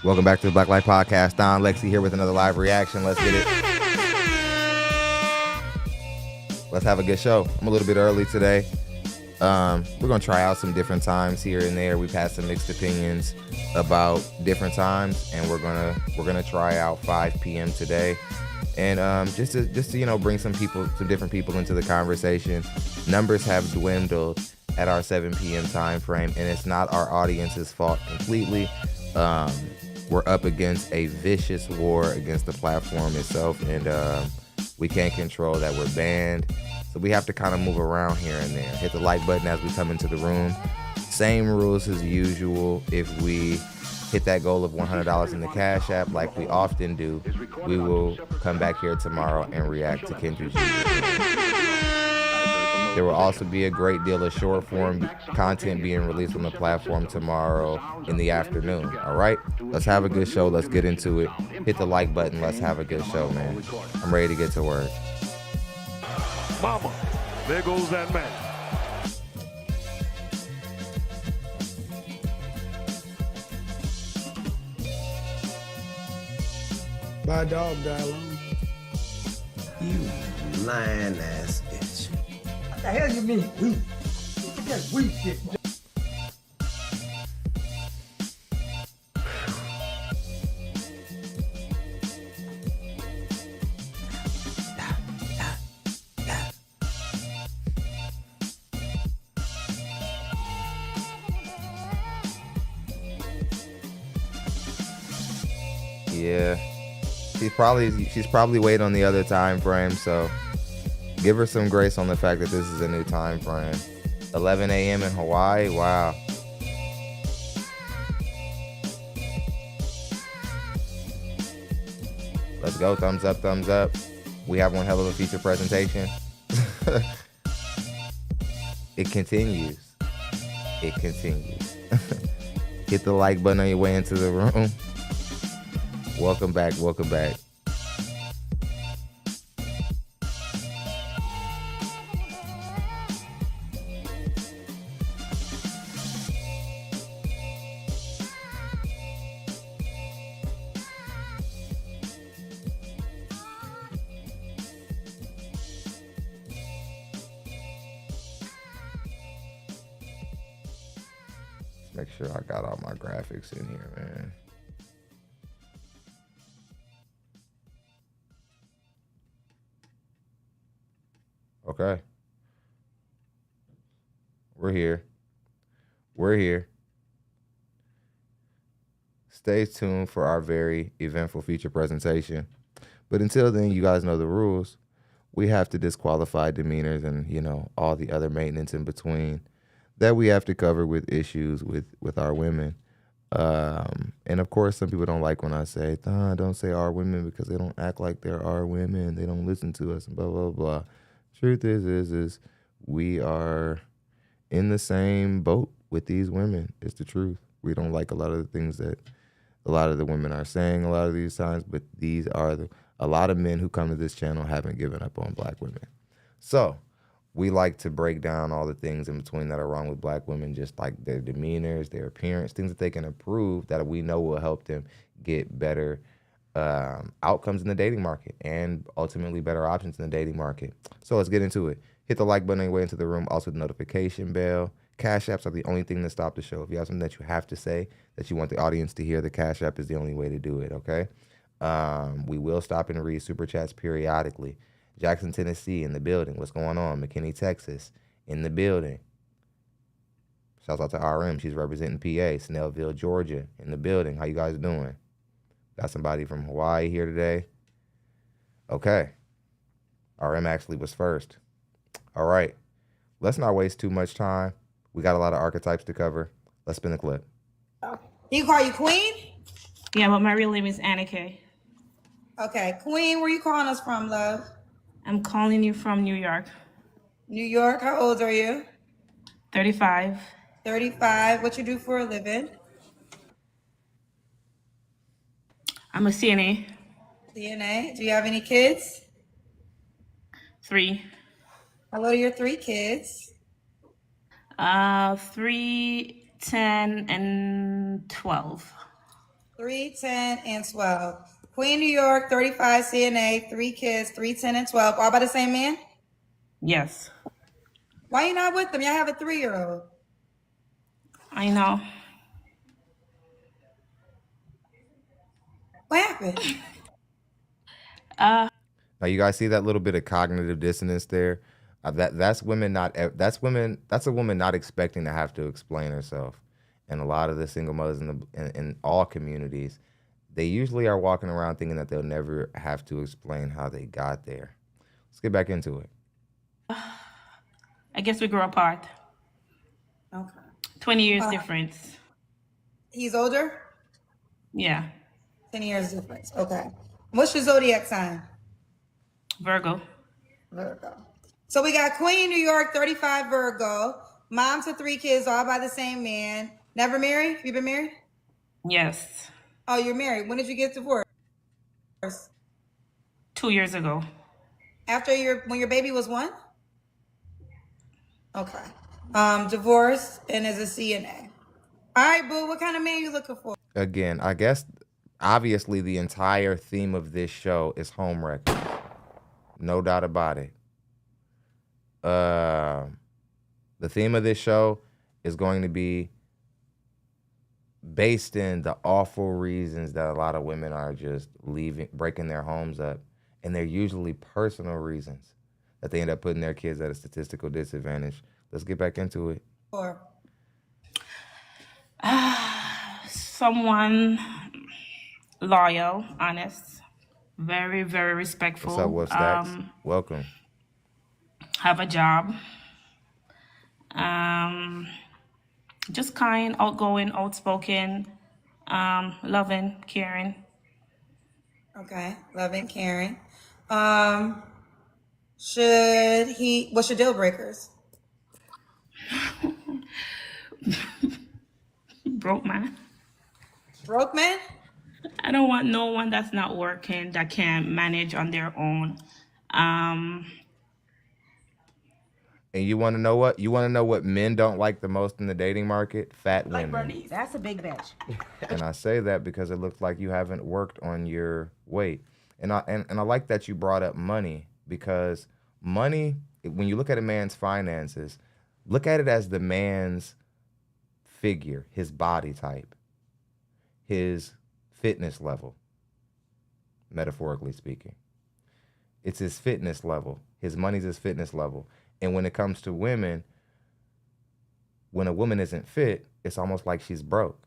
Welcome back to the Black Light Podcast. DonLexy here with another live reaction. Let's get it. Let's have a good show. I'm a little bit early today. We're gonna try out some different times here and there. We've had some mixed opinions about different times, and we're gonna try out 5 p.m. today, and just to bring some different people into the conversation. Numbers have dwindled at our 7 p.m. time frame, and it's not our audience's fault completely. We're up against a vicious war against the platform itself, and we can't control that we're banned. So we have to kind of move around here and there. Hit the like button as we come into the room. Same rules as usual. If we hit that goal of $100 in the Cash App, like we often do, we will come back here tomorrow and react to Kendra's YouTube. There will also be a great deal of short form content being released on the platform tomorrow in the afternoon. All right, let's have a good show. Let's get into it. Hit the like button. Let's have a good show, man. I'm ready to get to work. Mama, there goes that man. My dog died alone. You lying ass bitch. What the hell you mean, weak? Look at that weak shit. Yeah, she's probably waiting on the other time frame, so give her some grace on the fact that this is a new time frame. 11 a.m. in Hawaii. Wow. Let's go. Thumbs up, thumbs up. We have one hell of a feature presentation. It continues. It continues. Hit the like button on your way into the room. Welcome back, welcome back. Make sure I got all my graphics in here, man. Okay. We're here. We're here. Stay tuned for our very eventful feature presentation. But until then, you guys know the rules. We have to disqualify demeanors and, all the other maintenance in between that we have to cover with issues with our women. And of course, some people don't like when I say, don't say our women because they don't act like they're our women. They don't listen to us and blah, blah, blah. Truth is we are in the same boat with these women. It's the truth. We don't like a lot of the things that a lot of the women are saying a lot of these times, but these are a lot of men who come to this channel haven't given up on black women. So we like to break down all the things in between that are wrong with black women, just like their demeanors, their appearance, things that they can improve that we know will help them get better outcomes in the dating market and ultimately better options in the dating market. So let's get into it. Hit the like button on your way into the room. Also the notification bell. Cash apps are the only thing that stop the show. If you have something that you have to say that you want the audience to hear, the Cash App is the only way to do it, okay? We will stop and read super chats periodically. Jackson, Tennessee in the building. What's going on? McKinney, Texas in the building. Shouts out to RM. She's representing PA. Snellville, Georgia in the building. How you guys doing? Got somebody from Hawaii here today. Okay. RM actually was first. All right. Let's not waste too much time. We got a lot of archetypes to cover. Let's spin the clip. You call you Queen? Yeah, but my real name is Anna Kay. Okay, Queen, where you calling us from, love? I'm calling you from New York. New York, how old are you? 35. 35, what you do for a living? I'm a CNA. CNA, do you have any kids? 3. How old are your 3 kids? 3, 10, and 12. 3, 10, and 12. Queen, New York, 35, CNA, 3 kids, 3, 10, and 12. All by the same man? Yes. Why you not with them? Y'all have a 3-year-old. I know. What happened? Uh, Now you guys see that little bit of cognitive dissonance there. That's women not. That's a woman not expecting to have to explain herself. And a lot of the single mothers in all communities, they usually are walking around thinking that they'll never have to explain how they got there. Let's get back into it. I guess we grew apart. Okay. 20 years difference. He's older? Yeah. 10 years difference. Okay. What's your zodiac sign? Virgo. Virgo. So we got Queen, New York, 35, Virgo. Mom to 3 kids, all by the same man. Never married? You been married? Yes. Oh, you're married. When did you get divorced? 2 years ago. After when your baby was 1? Okay. Divorced and is a CNA. All right, boo. What kind of man you looking for? Again, I guess obviously the entire theme of this show is homewreckers. No doubt about it. The theme of this show is going to be based in the awful reasons that a lot of women are just breaking their homes up. And they're usually personal reasons that they end up putting their kids at a statistical disadvantage. Let's get back into it. Or Someone loyal, honest, very, very respectful. What's up, Wolf Stacks? Welcome. Have a job. Just kind, outgoing, outspoken, loving, caring. okay, loving, caring. What's your deal breakers? Broke man. Broke man? I don't want no one that's not working, that can't manage on their own. And you want to know what? You want to know what men don't like the most in the dating market? Fat women. That's a big bitch. And I say that because it looks like you haven't worked on your weight. And I like that you brought up money, because money, when you look at a man's finances, look at it as the man's figure, his body type, his fitness level, metaphorically speaking. It's his fitness level. His money's his fitness level. And when it comes to women, when a woman isn't fit, it's almost like she's broke.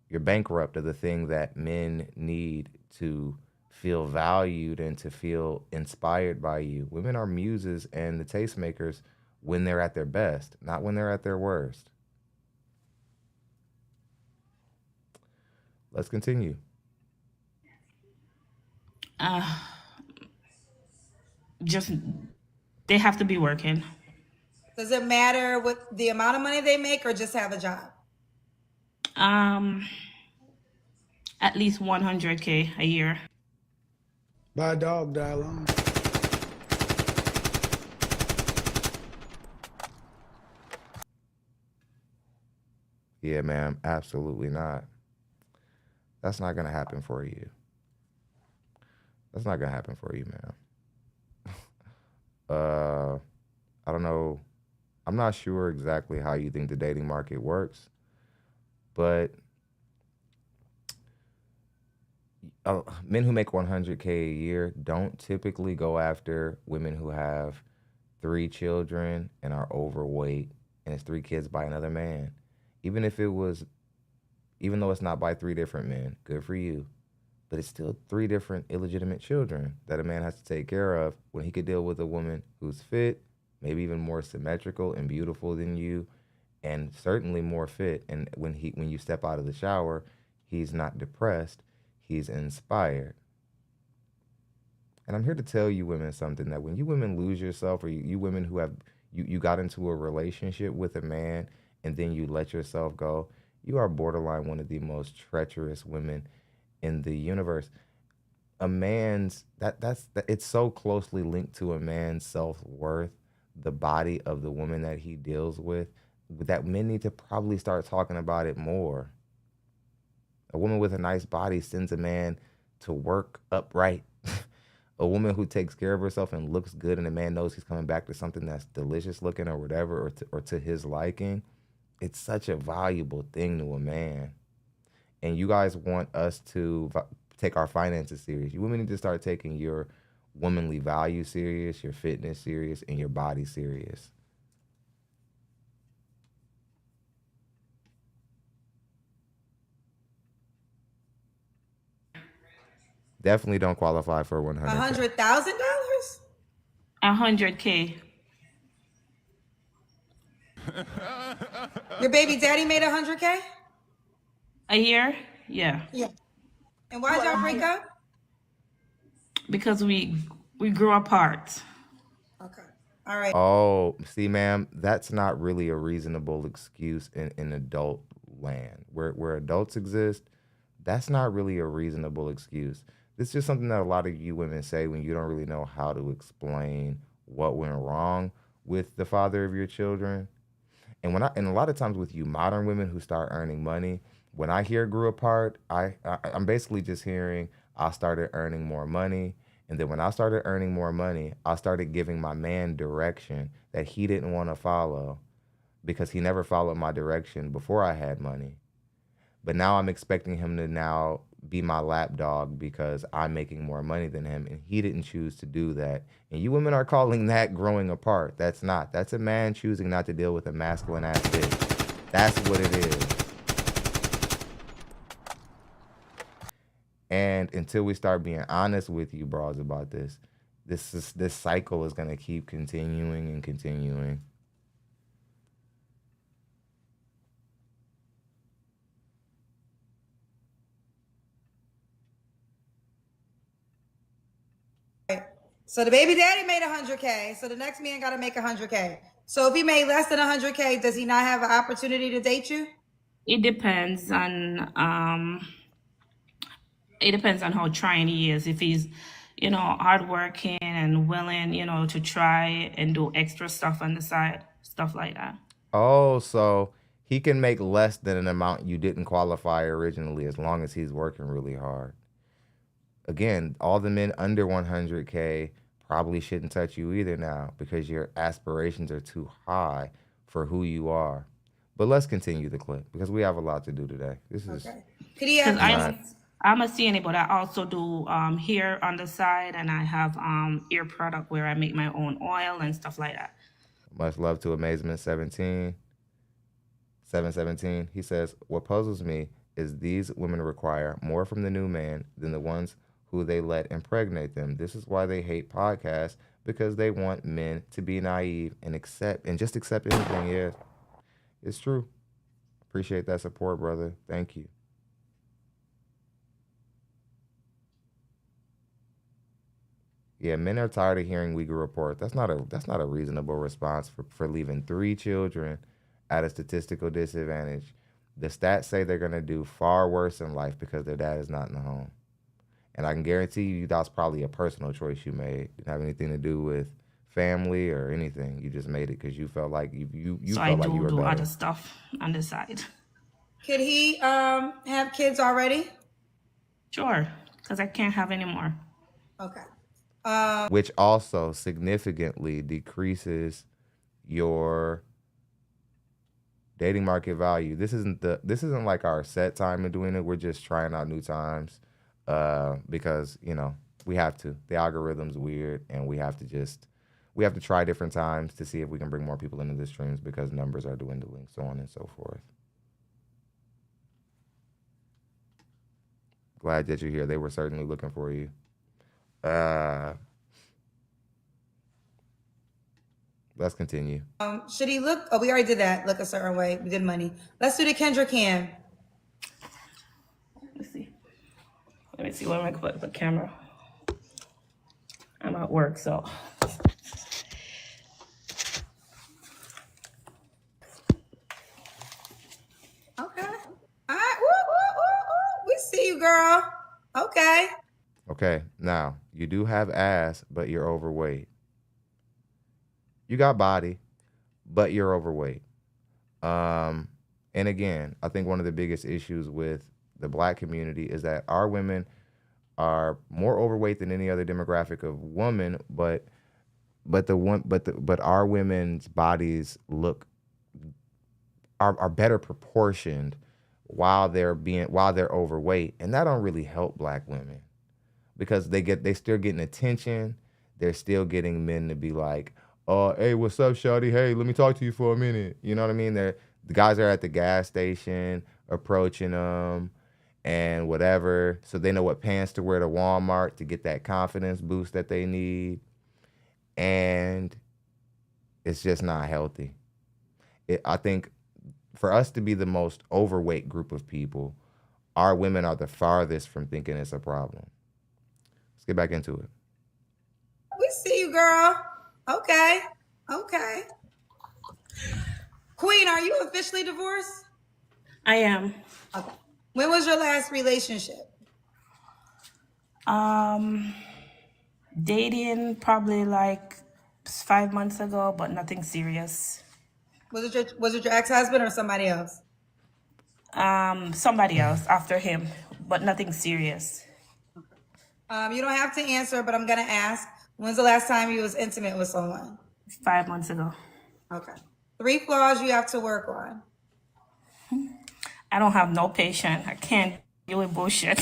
You're bankrupt of the thing that men need to feel valued and to feel inspired by you. Women are muses and the tastemakers when they're at their best, not when they're at their worst. Let's continue. Just, they have to be working. Does it matter what the amount of money they make, or just have a job? At least 100K a year. Buy a dog, die alone. Yeah, ma'am, absolutely not. That's not gonna happen for you. That's not gonna happen for you, ma'am. I don't know. I'm not sure exactly how you think the dating market works, but men who make 100K a year don't typically go after women who have 3 children and are overweight and it's 3 kids by another man. Even though it's not by 3 different men, good for you. But it's still 3 different illegitimate children that a man has to take care of when he could deal with a woman who's fit, maybe even more symmetrical and beautiful than you, and certainly more fit. And when you step out of the shower, he's not depressed, he's inspired. And I'm here to tell you women something, that when you women lose yourself, or you women who have, you got into a relationship with a man and then you let yourself go, you are borderline one of the most treacherous women in the universe. A man's, it's so closely linked to a man's self-worth, the body of the woman that he deals with, that men need to probably start talking about it more. A woman with a nice body sends a man to work upright. A woman who takes care of herself and looks good, and the man knows he's coming back to something that's delicious looking or whatever, or to his liking. It's such a valuable thing to a man. And you guys want us to take our finances serious. You women need to start taking your womanly value serious, your fitness serious, and your body serious. Definitely don't qualify for 100. $100,000? 100K. Your baby daddy made 100K? A year? Yeah. Yeah. And why'd y'all break up? Because we grew apart. Okay. All right. Oh, see, ma'am, that's not really a reasonable excuse in adult land. Where adults exist, that's not really a reasonable excuse. This is just something that a lot of you women say when you don't really know how to explain what went wrong with the father of your children. And a lot of times with you modern women who start earning money, when I hear grew apart, I'm basically just hearing I started earning more money. And then when I started earning more money, I started giving my man direction that he didn't want to follow because he never followed my direction before I had money. But now I'm expecting him to now be my lapdog because I'm making more money than him, and he didn't choose to do that. And you women are calling that growing apart. That's not. That's a man choosing not to deal with a masculine ass bitch. That's what it is. And until we start being honest with you bras about this cycle is gonna keep continuing and continuing. So the baby daddy made 100K. So the next man got to make 100K. So if he made less than 100K, does he not have an opportunity to date you? It depends on how trying he is. If he's, hardworking and willing, to try and do extra stuff on the side, stuff like that. Oh, so he can make less than an amount you didn't qualify originally as long as he's working really hard. Again, all the men under 100K probably shouldn't touch you either now because your aspirations are too high for who you are. But let's continue the clip because we have a lot to do today. This is Okay. Could he have? I'm a CNA, but I also do hair on the side, and I have ear product where I make my own oil and stuff like that. much love to Amazement 717. He says, what puzzles me is these women require more from the new man than the ones who they let impregnate them. This is why they hate podcasts, because they want men to be naive and just accept anything. Yeah, it's true. Appreciate that support, brother. Thank you. Yeah, men are tired of hearing we grew apart. That's not a reasonable response for leaving 3 children at a statistical disadvantage. The stats say they're gonna do far worse in life because their dad is not in the home. And I can guarantee you that's probably a personal choice you made. It didn't have anything to do with family or anything. You just made it because you felt like you so felt like you were better. So I do other stuff on the side. Could he have kids already? Sure, because I can't have any more. Okay. Which also significantly decreases your dating market value. This isn't like our set time of doing it. We're just trying out new times because we have to. The algorithm's weird, and we have to try different times to see if we can bring more people into the streams because numbers are dwindling, so on and so forth. Glad that you're here. They were certainly looking for you. Let's continue. Should he look? Oh, we already did that. Look a certain way. We did money. Let's do the Kendra Cam. Let me see where I can put the camera. I'm at work, so. Okay. All right. Woo. We see you, girl. Okay. Okay. Now, you do have ass, but you're overweight. You got body, but you're overweight. And again, I think one of the biggest issues with the black community is that our women are more overweight than any other demographic of woman, but our women's bodies are better proportioned while they're overweight, and that don't really help black women because they still getting attention. They're still getting men to be like, "Oh, hey, what's up, shawty? Hey, let me talk to you for a minute." You know what I mean? The guys are at the gas station approaching them and whatever, so they know what pants to wear to Walmart to get that confidence boost that they need, and it's just not healthy. I think for us to be the most overweight group of people, our women are the farthest from thinking it's a problem. Let's get back into it. We see you, girl. Okay. Queen, are you officially divorced? I am. Okay. When was your last relationship? Dating probably like 5 months ago, but nothing serious. Was it your ex-husband or somebody else? Somebody else after him, but nothing serious. You don't have to answer, but I'm gonna ask. When's the last time you was intimate with someone? 5 months ago. Okay. 3 flaws you have to work on. I don't have no patience. I can't deal with bullshit.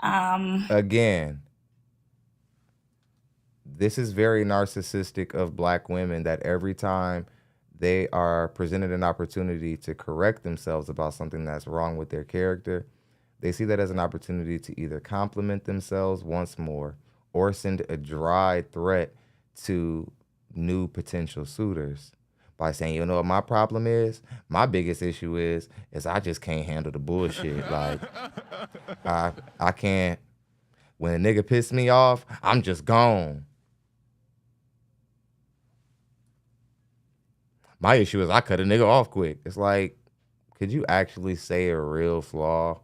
Again, this is very narcissistic of black women that every time they are presented an opportunity to correct themselves about something that's wrong with their character, they see that as an opportunity to either compliment themselves once more or send a dry threat to new potential suitors by saying, you know what my problem is? My biggest issue is I just can't handle the bullshit. Like, I can't, when a nigga piss me off, I'm just gone. My issue is I cut a nigga off quick. It's like, could you actually say a real flaw?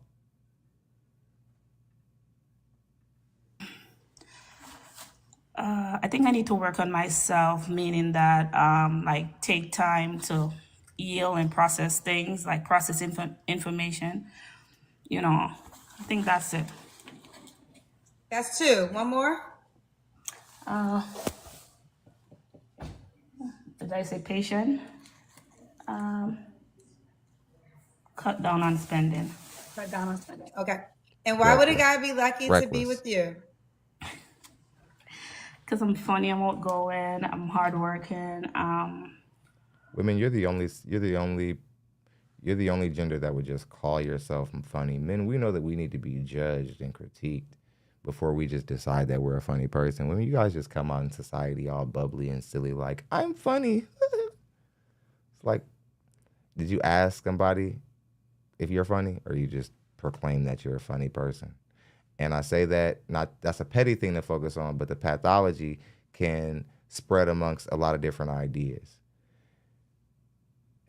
I think I need to work on myself, meaning that like take time to heal and process things, like process information. You know, I think that's it. That's 2. One more? Did I say patient? Cut down on spending. Cut down on spending. Okay. And why would a guy be lucky to be with you? Because I'm funny, I'm outgoing, I'm hardworking. Women, you're the only gender that would just call yourself funny. Men, we know that we need to be judged and critiqued before we just decide that we're a funny person. Women, you guys just come out in society all bubbly and silly, like, I'm funny. It's like, did you ask somebody if you're funny, or you just proclaim that you're a funny person? And I say that, that's a petty thing to focus on, but the pathology can spread amongst a lot of different ideas.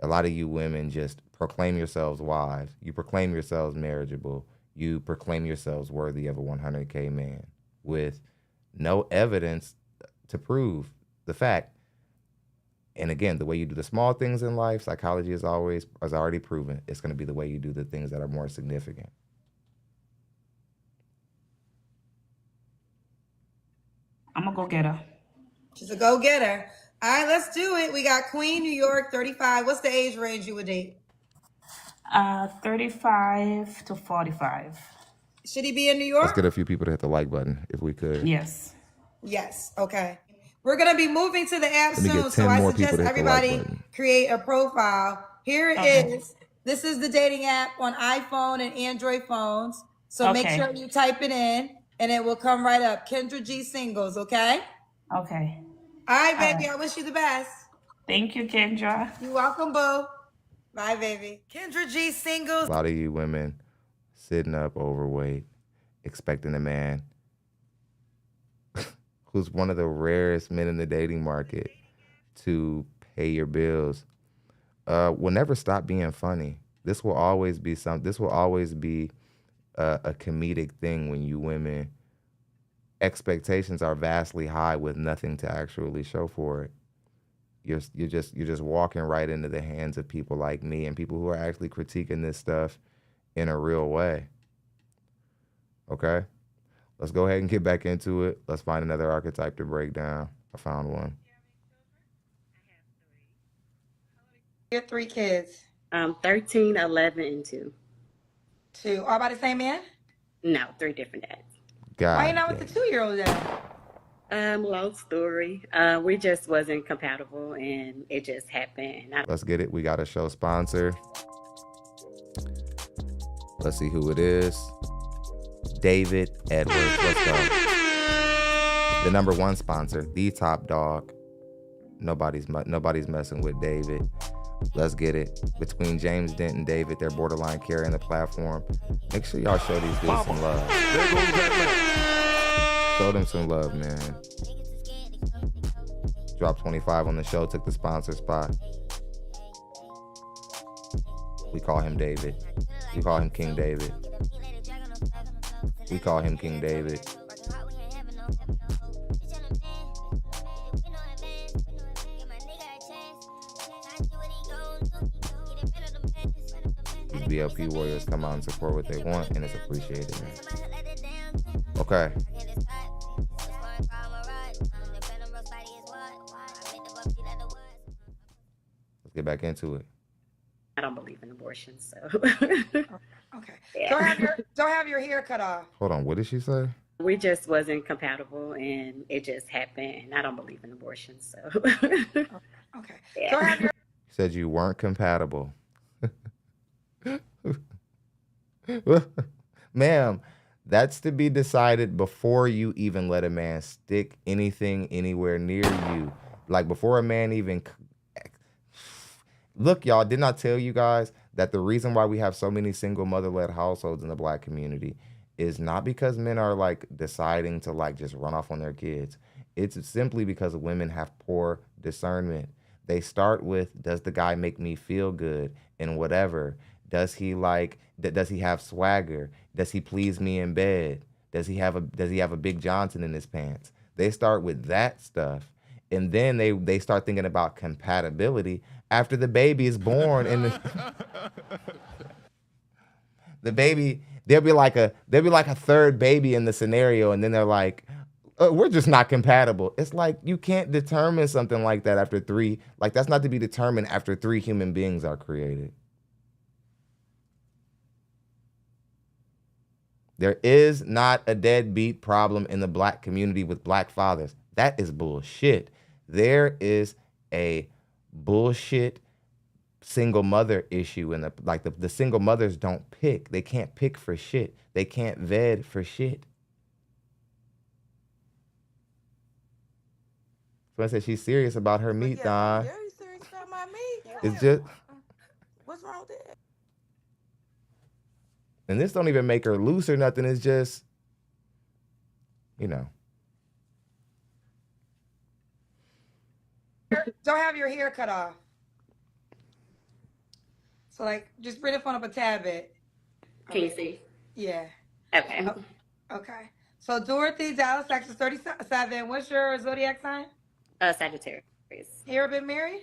A lot of you women just proclaim yourselves wives. You proclaim yourselves marriageable. You proclaim yourselves worthy of a 100K man with no evidence to prove the fact. And again, the way you do the small things in life, psychology has already proven it's going to be the way you do the things that are more significant. I'm a go-getter. She's a go-getter. All right, let's do it. We got Queen, New York, 35. What's the age range you would date? 35 to 45. Should he be in New York? Let's get a few people to hit the like button if we could. Yes. Yes. Okay. We're going to be moving to the app Let me soon, get so 10 I more people suggest to hit the like everybody button. create a profile. Here it Okay. is. This is the dating app on iPhone and Android phones. So make Okay. sure you type it in, and it will come right up. Kendra G Singles, okay? Okay. All right, baby. right. I wish you the best. Thank you, Kendra. You're welcome, boo. Bye, baby. Kendra G Singles. A lot of you women sitting up overweight, expecting a man who's one of the rarest men in the dating market to pay your bills. Will never stop being funny. This will always be a comedic thing when you women expectations are vastly high with nothing to actually show for it. You're just walking right into the hands of people like me and people who are actually critiquing this stuff in a real way. Okay? Let's go ahead and get back into it. Let's find another archetype to break down. I found one. Your 3 kids. 13, 11, and 2. 2. All by the same man? No, 3 different dads. God. Why you not with the 2-year-old dad? Long story. We just wasn't compatible, and it just happened. Let's get it. We got a show sponsor. Let's see who it is. David Edwards. Let's go. The #1 sponsor, the top dog. Nobody's messing with David. Let's get it. Between James Dent and David, they're borderline carrying the platform. Make sure y'all show these dudes some love. There goes that Show them some love, man. Dropped 25 on the show, took the sponsor spot. We call him David. We call him King David. We call him King David. These BLP warriors come out and support what they want, and it's appreciated, man. Okay. Let's get back into it. I don't believe in abortion, so. Okay. Yeah. Don't have your hair cut off. Hold on, what did she say? We just wasn't compatible, and it just happened. I don't believe in abortion, so. Okay. Yeah. Don't have your You said you weren't compatible. Ma'am, that's to be decided before you even let a man stick anything anywhere near you. Like before a man even... Look, y'all, didn't I tell you guys that the reason why we have so many single mother-led households in the Black community is not because men are like deciding to like just run off on their kids. It's simply because women have poor discernment. They start with, does the guy make me feel good and whatever? Does he have swagger? Does he please me in bed? Does he have a Big Johnson in his pants? They start with that stuff. And then they start thinking about compatibility after the baby is born, and the baby, there'll be like a third baby in the scenario, and then they're like, we're just not compatible. It's like you can't determine something like that after 3. Like that's not to be determined after 3 human beings are created. There is not a deadbeat problem in the Black community with Black fathers. That is bullshit. There is a bullshit single mother issue, and the single mothers don't pick. They can't pick for shit. They can't vet for shit. So I said she's serious about her meat, Don. Very serious about my meat. It's just, What's wrong with that? and this don't even make her loose or nothing. It's just, you know. Don't have your hair cut off. So like, just bring the phone up a tad bit. Can you see? Yeah. Okay. Okay. So Dorothy, Dallas, Texas, 37. What's your zodiac sign? Sagittarius. You ever been married?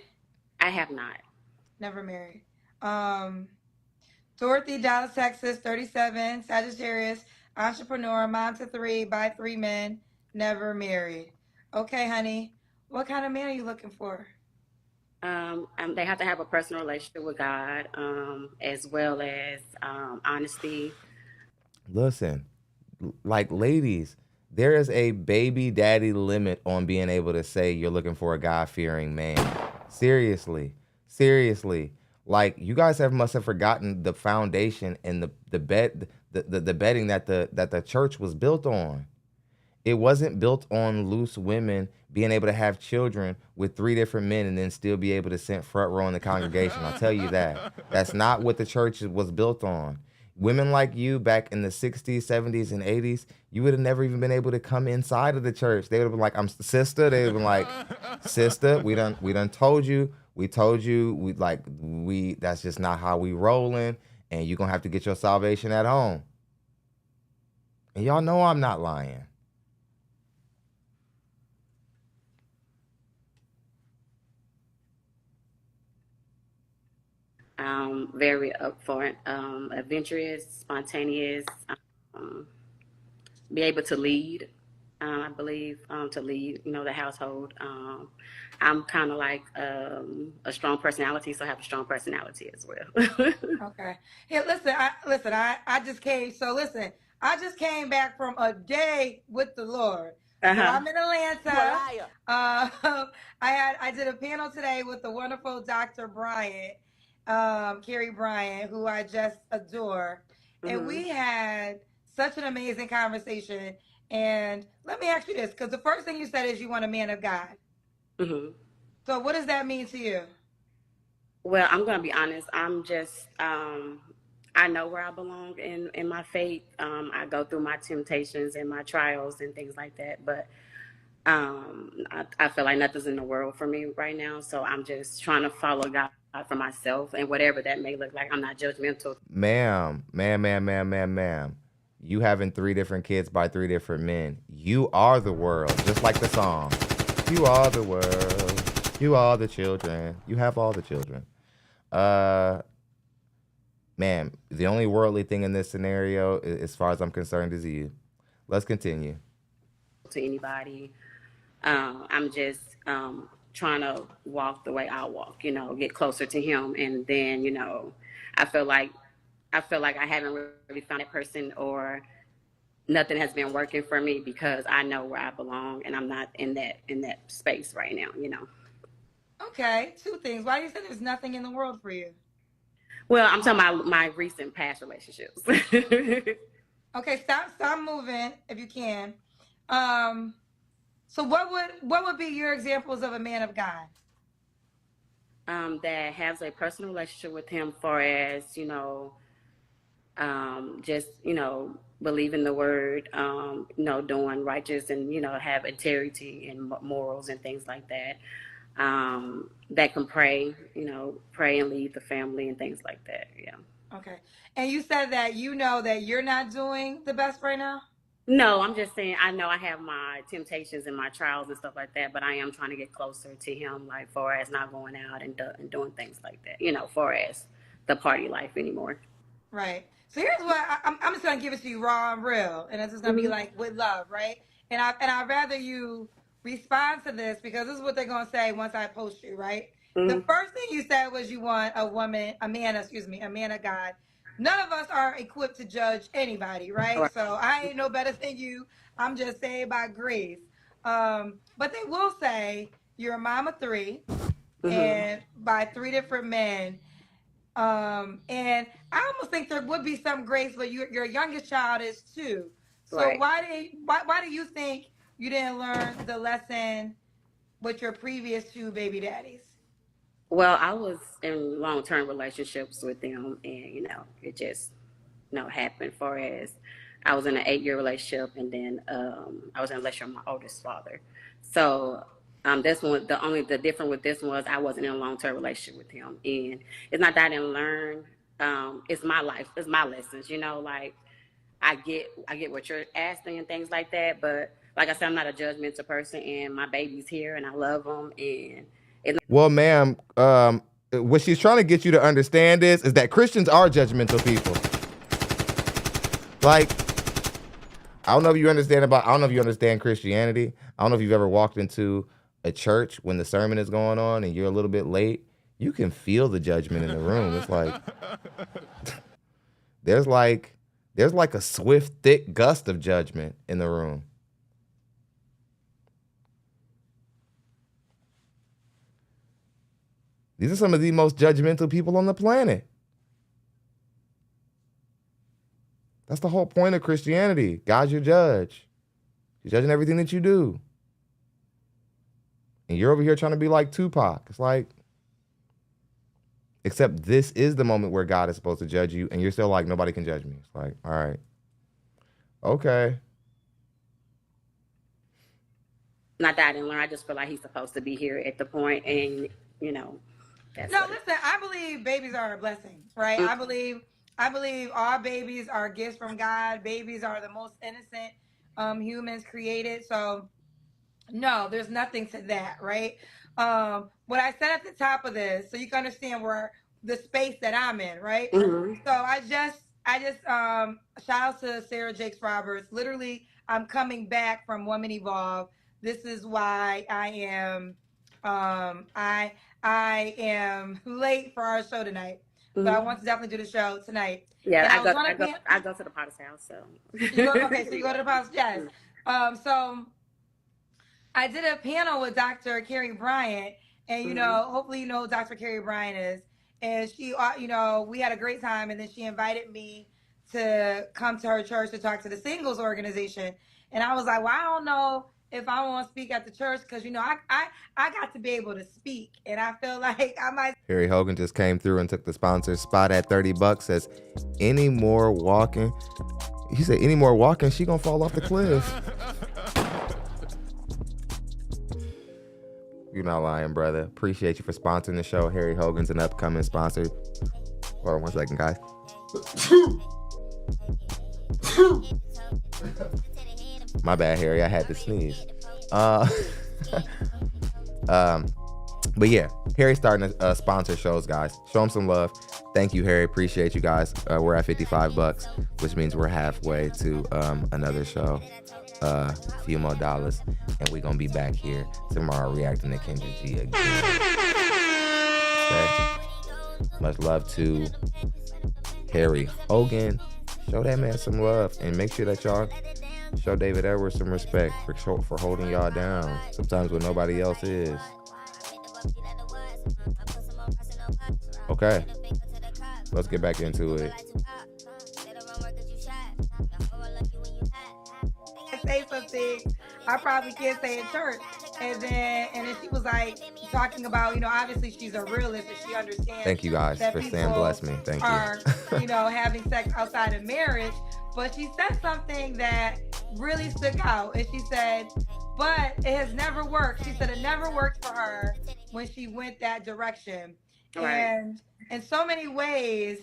I have not. Never married. Dorothy, Dallas, Texas, 37, Sagittarius, entrepreneur, mom to 3, by 3 men, never married. Okay, honey. What kind of man are you looking for? They have to have a personal relationship with God, as well as honesty. Listen, like ladies, there is a baby daddy limit on being able to say you're looking for a God-fearing man. Seriously. Like you guys must have forgotten the foundation and the bedding that the church was built on. It wasn't built on loose women being able to have children with 3 different men and then still be able to sit front row in the congregation. I'll tell you that. That's not what the church was built on. Women like you back in the 60s, 70s, and 80s, you would have never even been able to come inside of the church. They would have been like, I'm sister. They would have been like, sister, we done told you. We told you, that's just not how we rolling. And you're going to have to get your salvation at home. And y'all know I'm not lying. Very upfront, adventurous, spontaneous, um, be able to lead. I believe to lead, the household. I'm kind of like a strong personality, so I have a strong personality as well. Okay. Hey, I just came. So listen, I just came back from a day with the Lord. So Uh-huh. I'm in You a Atlanta. liar. I did a panel today with the wonderful Dr. Bryant, Carrie Bryant, who I just adore, and Hmm. we had such an amazing conversation. And let me ask you this, because the first thing you said is you want a man of God. Hmm. So what does that mean to you? Well, I'm gonna be honest. I'm just I know where I belong in my faith. I go through my temptations and my trials and things like that, but I feel like nothing's in the world for me right now. So I'm just trying to follow God for myself, and whatever that may look like. I'm not judgmental. Ma'am. You having 3 different kids by 3 different men. You are the world, just like the song. You are the world. You are the children. You have all the children. Uh, Ma'am, the only worldly thing in this scenario, as far as I'm concerned, is you. Let's continue. To anybody. I'm just trying to walk the way I walk, get closer to him. And then, I feel like I haven't really found that person, or nothing has been working for me, because I know where I belong and I'm not in that space right now. Okay, two things. Why do you say there's nothing in the world for you? Well, I'm talking about my recent past relationships. Okay, stop moving if you can. Um, so what would be your examples of a man of God? That has a personal relationship with him, for as just believing the word, doing righteous, and have integrity and morals and things like that. That can pray and lead the family and things like that. Yeah. Okay, and you said that you know that you're not doing the best right now. No, I'm just saying I know I have my temptations and my trials and stuff like that, but I am trying to get closer to him, like far as not going out and doing things like that. Far as the party life anymore. Right. So here's what I'm just gonna give it to you raw and real, and it's just gonna be Hmm. like with love, right? And I'd rather you respond to this because this is what they're gonna say once I post you, right? The Hmm. first thing you said was you want a man of God. None of us are equipped to judge anybody, right? Right. So I ain't no better than you. I'm just saved by grace. But they will say you're a mom of three, Hmm. and by 3 different men. And I almost think there would be some grace, but your youngest child is 2. So Right. why do you think you didn't learn the lesson with your previous 2 baby daddies? Well, I was in long-term relationships with them, and it just happened. For as I was in an 8-year relationship, and then I was in a relationship with my oldest father. So this one, the difference with this one was I wasn't in a long-term relationship with him, and it's not that I didn't learn. It's my life, it's my lessons. Like I get what you're asking and things like that, but like I said, I'm not a judgmental person, and my baby's here, and I love them, and it's Well, ma'am, what she's trying to get you to understand is that Christians are judgmental people. Like, I don't know if you understand Christianity. I don't know if you've ever walked into a church when the sermon is going on and you're a little bit late. You can feel the judgment in the room. It's like there's like a swift, thick gust of judgment in the room. These are some of the most judgmental people on the planet. That's the whole point of Christianity. God's your judge. He's judging everything that you do. And you're over here trying to be like Tupac. It's like, except this is the moment where God is supposed to judge you, and you're still like, nobody can judge me. It's like, all right. Okay. not that I didn't learn. I just feel like he's supposed to be here at the point, and that's No, what listen, I believe babies are a blessing, right? it. I believe all babies are gifts from God. Babies are the most innocent humans created. So no, there's nothing to that, right? What I said at the top of this, so you can understand the space that I'm in, right? Mhm. So I just shout out to Sarah Jakes Roberts. Literally, I'm coming back from Woman Evolve. This is why I am I am late for our show tonight. But I Mhm. want to definitely do the show tonight. Yeah, And I I was go, on I a go, panel. I go to the Potter's house. So You go, okay, so you go to the house, yes. So I did a panel with Dr. Carrie Bryant, and you know, hopefully you know who Dr. Carrie Bryant is. And she, you know, we had a great time, and then she invited me to come to her church to talk to the singles organization. And I was like, well, I don't know if I want to speak at the church because you know, I got to be able to speak, and I feel like I might. Harry Hogan just came through and took the sponsor spot at $30. Says, any more walking? He said, any more walking, she gonna fall off the cliff. You're not lying, brother. Appreciate you for sponsoring the show. Harry Hogan's an upcoming sponsor. Hold on 1 second, guys. My bad, Harry. I had to sneeze. But yeah, Harry's starting to sponsor shows, guys. Show him some love. Thank you, Harry. Appreciate you guys. We're at $55, which means we're halfway to another show. A few more dollars, and we're gonna be back here tomorrow reacting to Kendra G again. Okay. Much love to Harry Hogan. Show that man some love, and make sure that y'all show David Edwards some respect for holding y'all down sometimes when nobody else is. Okay, let's get back into it. Say something I probably can't say in church. And then she was like talking about, you know, obviously she's a realist and she understands. Thank you guys that for people saying bless me. Thank are, you. you know, having sex outside of marriage. But she said something that really stuck out. And she said, but it has never worked. She said it never worked for her when she went that direction. Right. And in so many ways,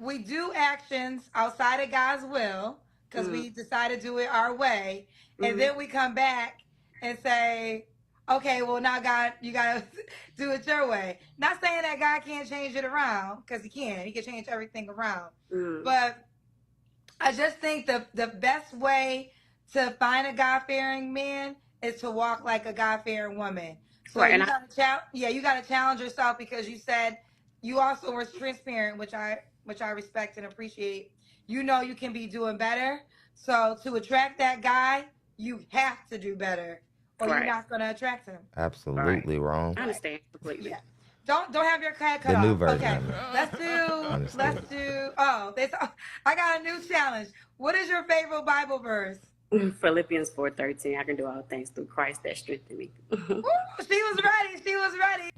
we do actions outside of God's will because we decide to do it our way. And then we come back and say, okay, well, now God, you got to do it your way. Not saying that God can't change it around because he can. He can change everything around. But I just think the best way to find a God-fearing man is to walk like a God-fearing woman. So Right, you got to challenge yourself because you said you also were transparent, which I respect and appreciate. You know you can be doing better. So to attract that guy, you have to do better, or you're not going to attract him. Absolutely wrong. I understand completely. Yeah. Don't have your head cut The off. new version Okay. of it. Let's do. Oh, I got a new challenge. What is your favorite Bible verse? Philippians 4:13. I can do all things through Christ that strengthened me. Ooh, she was ready.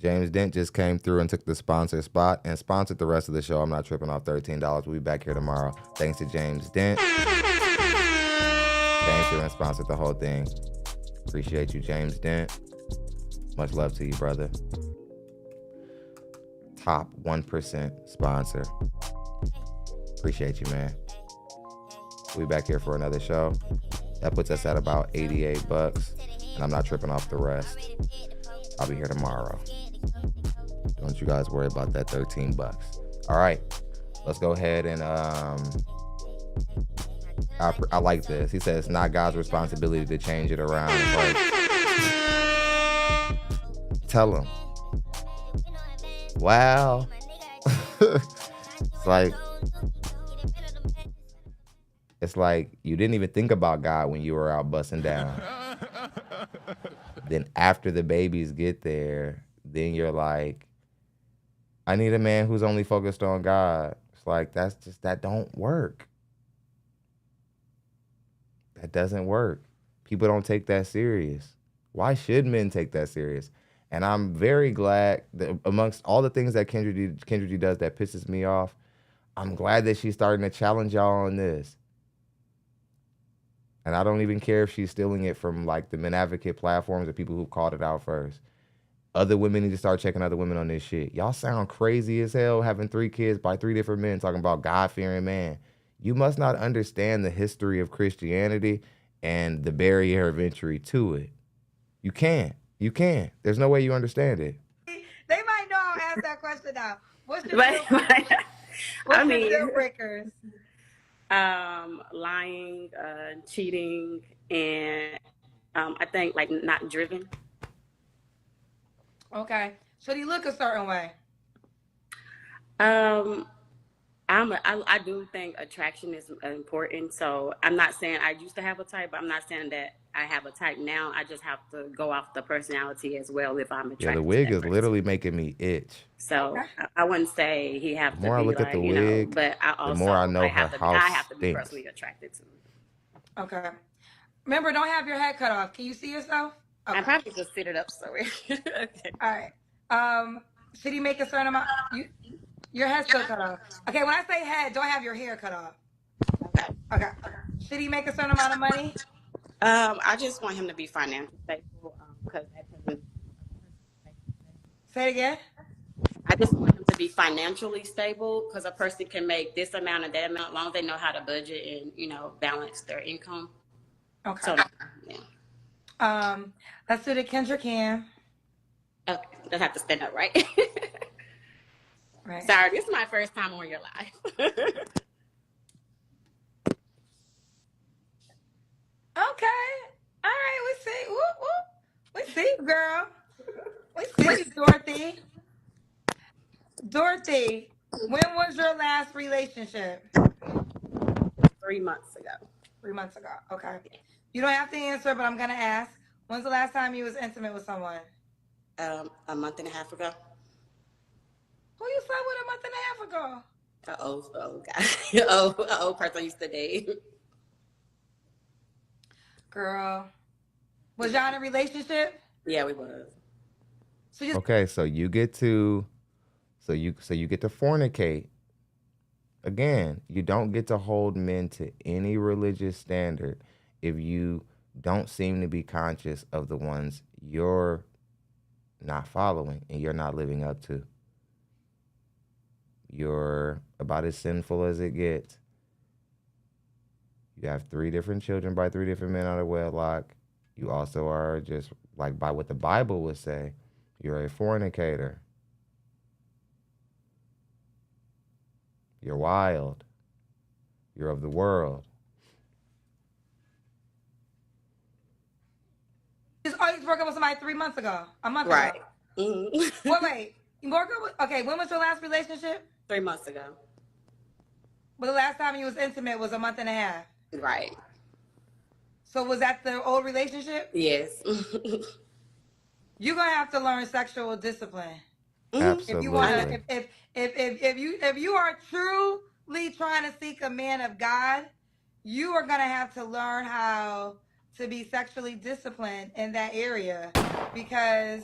James Dent just came through and took the sponsor spot and sponsored the rest of the show. I'm not tripping off $13. We'll be back here tomorrow. Thanks to James Dent. Came through and sponsored the whole thing. Appreciate you, James Dent. Much love to you, brother. Top 1% sponsor. Appreciate you, man. We'll be back here for another show. That puts us at about $88, and I'm not tripping off the rest. I'll be here tomorrow. Don't you guys worry about that $13. All right, let's go ahead and I like this. He says it's not God's responsibility to change it around. Like, tell him. Wow. It's like you didn't even think about God when you were out busting down. Then after the babies get there, then you're like, I need a man who's only focused on God. It's like, that don't work. That doesn't work. People don't take that serious. Why should men take that serious? And I'm very glad that amongst all the things that Kendra G does that pisses me off, I'm glad that she's starting to challenge y'all on this. And I don't even care if she's stealing it from like the men advocate platforms or people who called it out first. Other women need to start checking other women on this shit. Y'all sound crazy as hell having 3 kids by 3 different men talking about God-fearing man. You must not understand the history of Christianity and the barrier of entry to it. You can't. There's no way you understand it. They might know I'm ask that question now. What's your But deal breakers? What's I your mean, deal breakers? lying, cheating, and I think like not driven. Okay. Should he look a certain way? Um, I do think attraction is important. So I'm not saying I used to have a type, but I'm not saying that I have a type now. I just have to go off the personality as well if I'm attracted Yeah, the to wig that is person. literally making me itch. So Okay. I wouldn't say he have The to more I be look at like, the you know, wig, but I the more I also know like her have to be, house I have to be stinks. personally attracted to him. Okay. Remember, don't have your head cut off. Can you see yourself? I Okay. probably just sit it up somewhere. Okay. All right. Should he make a certain amount? Your head's still cut off. Okay. When I say head, don't have your hair cut off. Okay. Okay. Should he make a certain amount of money? I just want him to be financially stable because Say it again. I just want him to be financially stable because a person can make this amount and that amount as long as they know how to budget and, you know, balance their income. Okay. So, yeah. Let's do the Kendrick Cam. Okay, they'll have to stand up, right? Right. Sorry, this is my first time on your live. Okay. All right. We see. Whoop, whoop. We see you, girl. We see you, Dorothy. Dorothy, when was your last relationship? 3 months ago. 3 months ago. Okay. You don't have to answer, but I'm gonna ask. When's the last time you was intimate with someone? A month and a half ago. Who you slept with a month and a half ago? Oh guy. An old person I used to date. Girl. Was y'all in a relationship? Yeah, we was. So you Okay, so you get to fornicate. Again, you don't get to hold men to any religious standard if you don't seem to be conscious of the ones you're not following and you're not living up to. You're about as sinful as it gets. You have 3 different children by 3 different men out of wedlock. You also are, just like by what the Bible would say, you're a fornicator. You're wild. You're of the world. just broke up with somebody 3 months ago. A month Right. ago. Mm-hmm. Wait. You broke up with, okay, when was your last relationship? 3 months ago. But the last time you was intimate was a month and a half. Right. So was that the old relationship? Yes. You're gonna have to learn sexual discipline. Absolutely. If you want to, if you are truly trying to seek a man of God, you are gonna have to learn how to be sexually disciplined in that area, because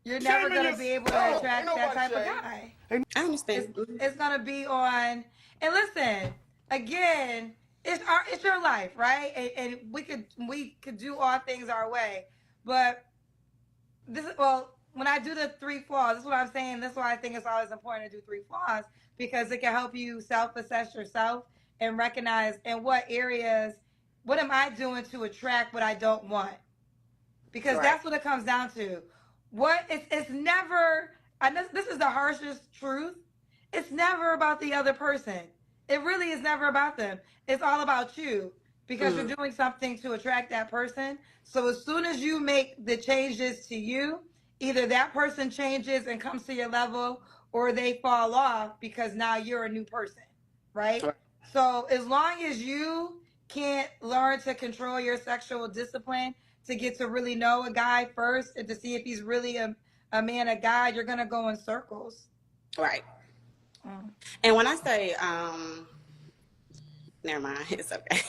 you're never gonna be able to attract that type of guy. I understand. It's gonna be on. And listen, again, it's your life, right? And we could do all things our way, but this is, well, when I do the 3 flaws, this is what I'm saying. That's why I think it's always important to do 3 flaws, because it can help you self-assess yourself and recognize in what areas, what am I doing to attract what I don't want? Because that's what it comes down to. It's never, and this is the harshest truth. It's never about the other person. It really is never about them. It's all about you, because you're doing something to attract that person. So as soon as you make the changes to you, either that person changes and comes to your level, or they fall off because now you're a new person, right? So as long as you can't learn to control your sexual discipline to get to really know a guy first and to see if he's really a man of God, you're going to go in circles. Right. And when I say, never mind, it's okay.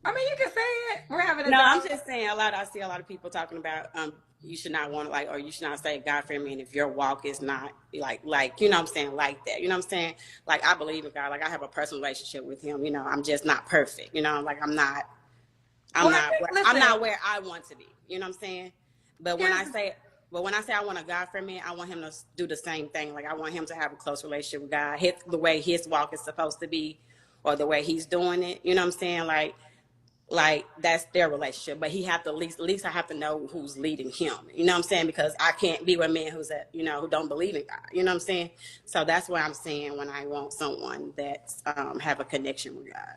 I mean, you can say it. We're having a No, I'm dialogue. just saying I see a lot of people talking about you should not want to, like, or you should not say God for me, and if your walk is not like you know what I'm saying, like that, you know what I'm saying? Like, I believe in God, like I have a personal relationship with him, you know, I'm just not perfect, you know, like I'm not where I want to be, you know what I'm saying? But when I say I want a God for me, I want him to do the same thing. Like I want him to have a close relationship with God, the way his walk is supposed to be, or the way he's doing it, you know what I'm saying? Like like that's their relationship, but he have to at least I have to know who's leading him. You know what I'm saying? Because I can't be with a man who's who don't believe in God. You know what I'm saying? So that's what I'm saying when I want someone that have a connection with God.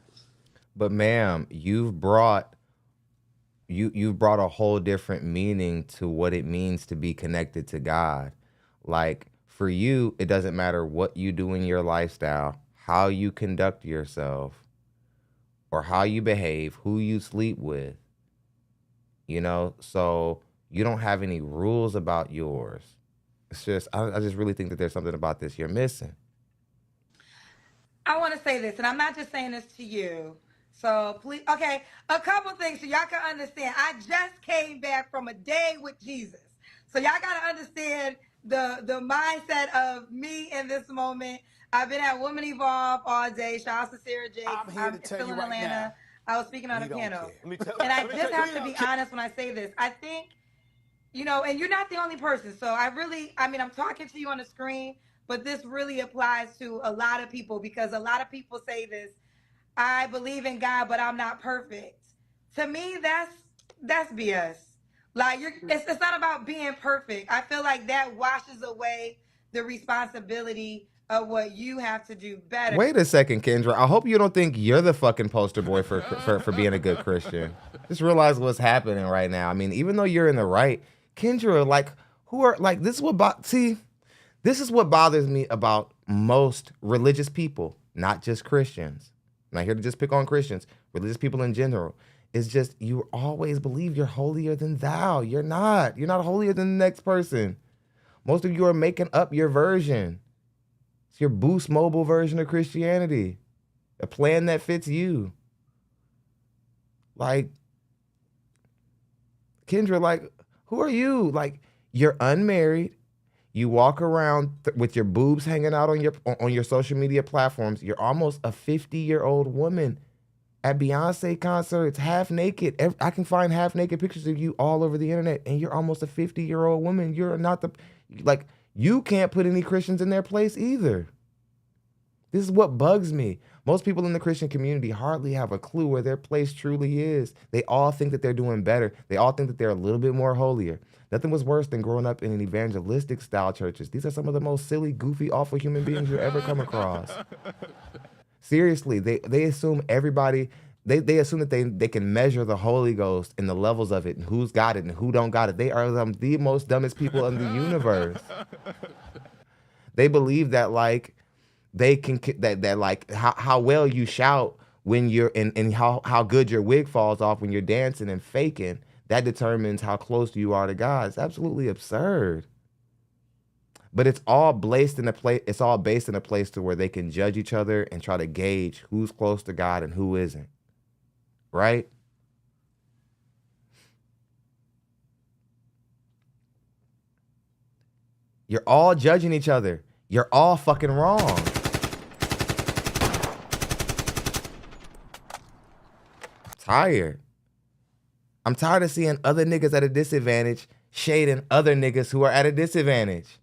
But ma'am, you've brought a whole different meaning to what it means to be connected to God. Like for you, it doesn't matter what you do in your lifestyle, how you conduct yourself, or how you behave, who you sleep with. So you don't have any rules about yours. It's just, I just really think that there's something about this you're missing. I want to say this, and I'm not just saying this to you. So please, okay, a couple things so y'all can understand. I just came back from a day with Jesus. So y'all got to understand the mindset of me in this moment. I've been at Women Evolve all day. Shout out to Sarah Jakes. I'm here to tell still you in right Atlanta. now. I was speaking on We a don't panel. care. And I just have to be honest when I say this. I think, and you're not the only person. So I'm talking to you on the screen, but this really applies to a lot of people because a lot of people say this. I believe in God, but I'm not perfect. To me, that's BS. Like it's not about being perfect. I feel like that washes away the responsibility of what you have to do better. Wait a second, Kendra. I hope you don't think you're the fucking poster boy for being a good Christian. Just realize what's happening right now. I mean, even though you're in the right, Kendra, this is what bothers me about most religious people, not just Christians. I'm not here to just pick on Christians, religious people in general. It's just you always believe you're holier than thou. You're not. You're not holier than the next person. Most of you are making up your version. It's your Boost Mobile version of Christianity, a plan that fits you. Like, Kendra, like, who are you? Like, you're unmarried. You walk around with your boobs hanging out on your social media platforms. You're almost a 50-year-old woman at Beyonce concerts, half naked. I can find half naked pictures of you all over the internet, and you're almost a 50-year-old woman. You're not you can't put any Christians in their place either. This is what bugs me. Most people in the Christian community hardly have a clue where their place truly is. They all think that they're doing better. They all think that they're a little bit more holier. Nothing was worse than growing up in an evangelistic style churches. These are some of the most silly, goofy, awful human beings you'll ever come across. Seriously, they assume everybody, they assume that they can measure the Holy Ghost and the levels of it and who's got it and who don't got it. They are the most dumbest people in the universe. They believe that like they can that like how well you shout when you're and how good your wig falls off when you're dancing and faking, that determines how close you are to God. It's absolutely absurd. But it's all based in a place to where they can judge each other and try to gauge who's close to God and who isn't. Right? You're all judging each other. You're all fucking wrong. Tired. I'm tired of seeing other niggas at a disadvantage shading other niggas who are at a disadvantage.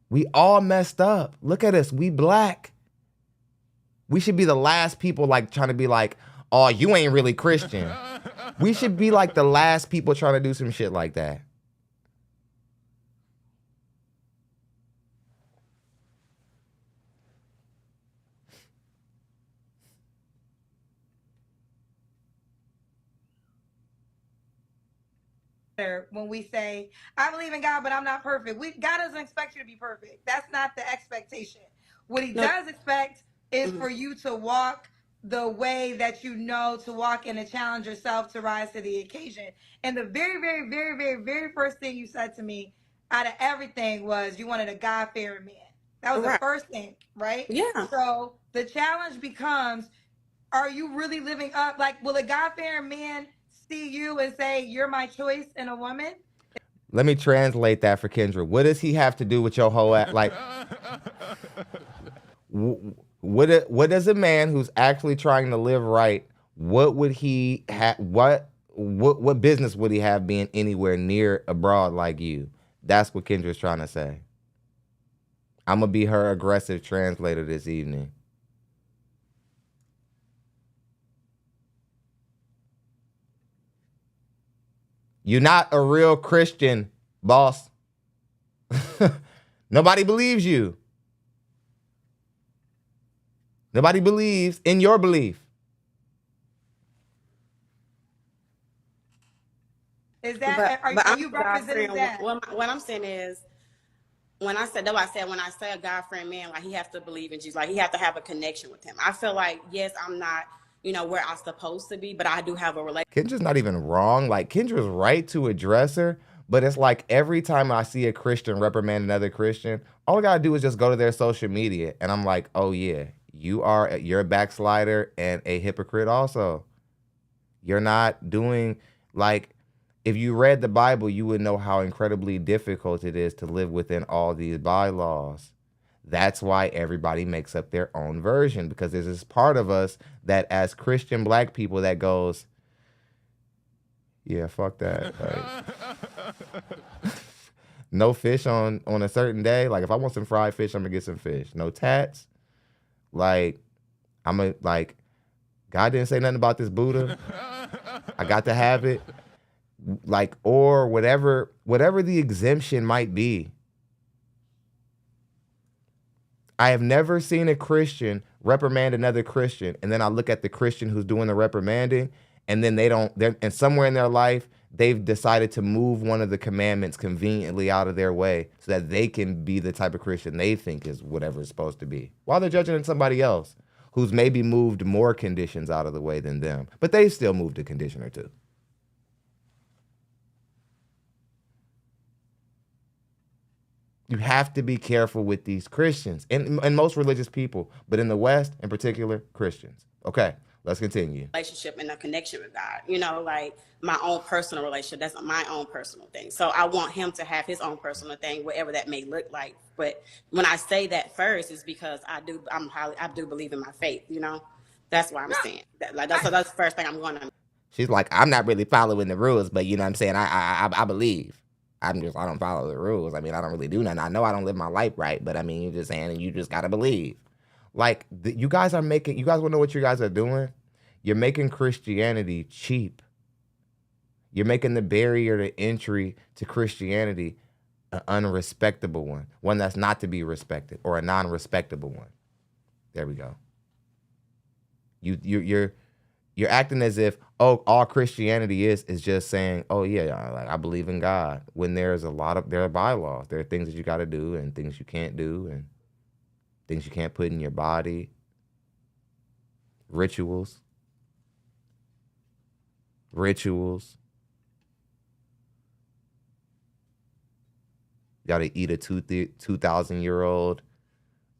We all messed up. Look at us. We black. We should be the last people like trying to be like, oh, you ain't really Christian. We should be like the last people trying to do some shit like that. When we say, I believe in God, but I'm not perfect. God doesn't expect you to be perfect. That's not the expectation. What he does expect is for you to walk the way that you know to walk and to challenge yourself to rise to the occasion. And the very, very, very, very, very first thing you said to me out of everything was you wanted a God-fearing man. That was the first thing, right? Yeah. So the challenge becomes, are you really living up? Like, will a God-fearing man see you and say, you're my choice in a woman? Let me translate that for Kendra. What does he have to do with your whole act? Like, what does a man who's actually trying to live right, what would he have, what business would he have being anywhere near a broad like you? That's what Kendra's trying to say. I'm going to be her aggressive translator this evening. You're not a real Christian, boss. Nobody believes you. Nobody believes in your belief. Is that, are I'm you a God representing friend. that? What I'm saying is, when I said when I say a God friend man, like he has to believe in Jesus, like he has to have a connection with him. I feel like, yes, I'm not, where I'm supposed to be, but I do have a relationship. Kendra's not even wrong. Like, Kendra's right to address her, but it's like every time I see a Christian reprimand another Christian, all I gotta do is just go to their social media, and I'm like, oh yeah, you're a backslider and a hypocrite also. You're not doing, like, if you read the Bible, you would know how incredibly difficult it is to live within all these bylaws. That's why everybody makes up their own version, because there's this part of us that as Christian black people that goes, yeah, fuck that. Like, no fish on a certain day. Like, if I want some fried fish, I'm gonna get some fish. No tats. Like, God didn't say nothing about this Buddha. I got to have it. Like, or whatever the exemption might be. I have never seen a Christian reprimand another Christian, and then I look at the Christian who's doing the reprimanding, and then and somewhere in their life, they've decided to move one of the commandments conveniently out of their way so that they can be the type of Christian they think is whatever it's supposed to be, while they're judging somebody else who's maybe moved more conditions out of the way than them, but they still moved a condition or two. You have to be careful with these Christians and most religious people, but in the West, in particular, Christians. Okay, let's continue. Relationship and a connection with God, like my own personal relationship. That's my own personal thing. So I want him to have his own personal thing, whatever that may look like. But when I say that first, is because I do believe in my faith. That's why I'm saying that. Like that's the first thing I'm going to. She's like, I'm not really following the rules, but you know what I'm saying? I believe. I don't follow the rules. I mean, I don't really do nothing. I know I don't live my life right, but I mean, you're just saying, and you just gotta believe. Like, you guys want to know what you guys are doing? You're making Christianity cheap. You're making the barrier to entry to Christianity an unrespectable one that's not to be respected, or a non-respectable one. There we go. You're acting as if, all Christianity is just saying, oh yeah, like I believe in God. When there are bylaws. There are things that you got to do and things you can't do and things you can't put in your body. Rituals. You got to eat a 2,000-year-old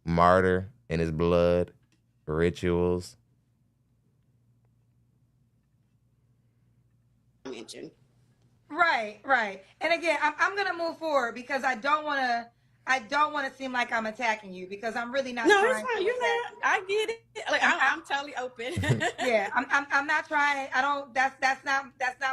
martyr in his blood. Rituals. Mention. Right. And again, I'm gonna move forward because I don't want to seem like I'm attacking you, because I'm really not. No, trying it's fine. You're not. I get it. Like I'm totally open. Yeah, I'm not trying. I don't. That's not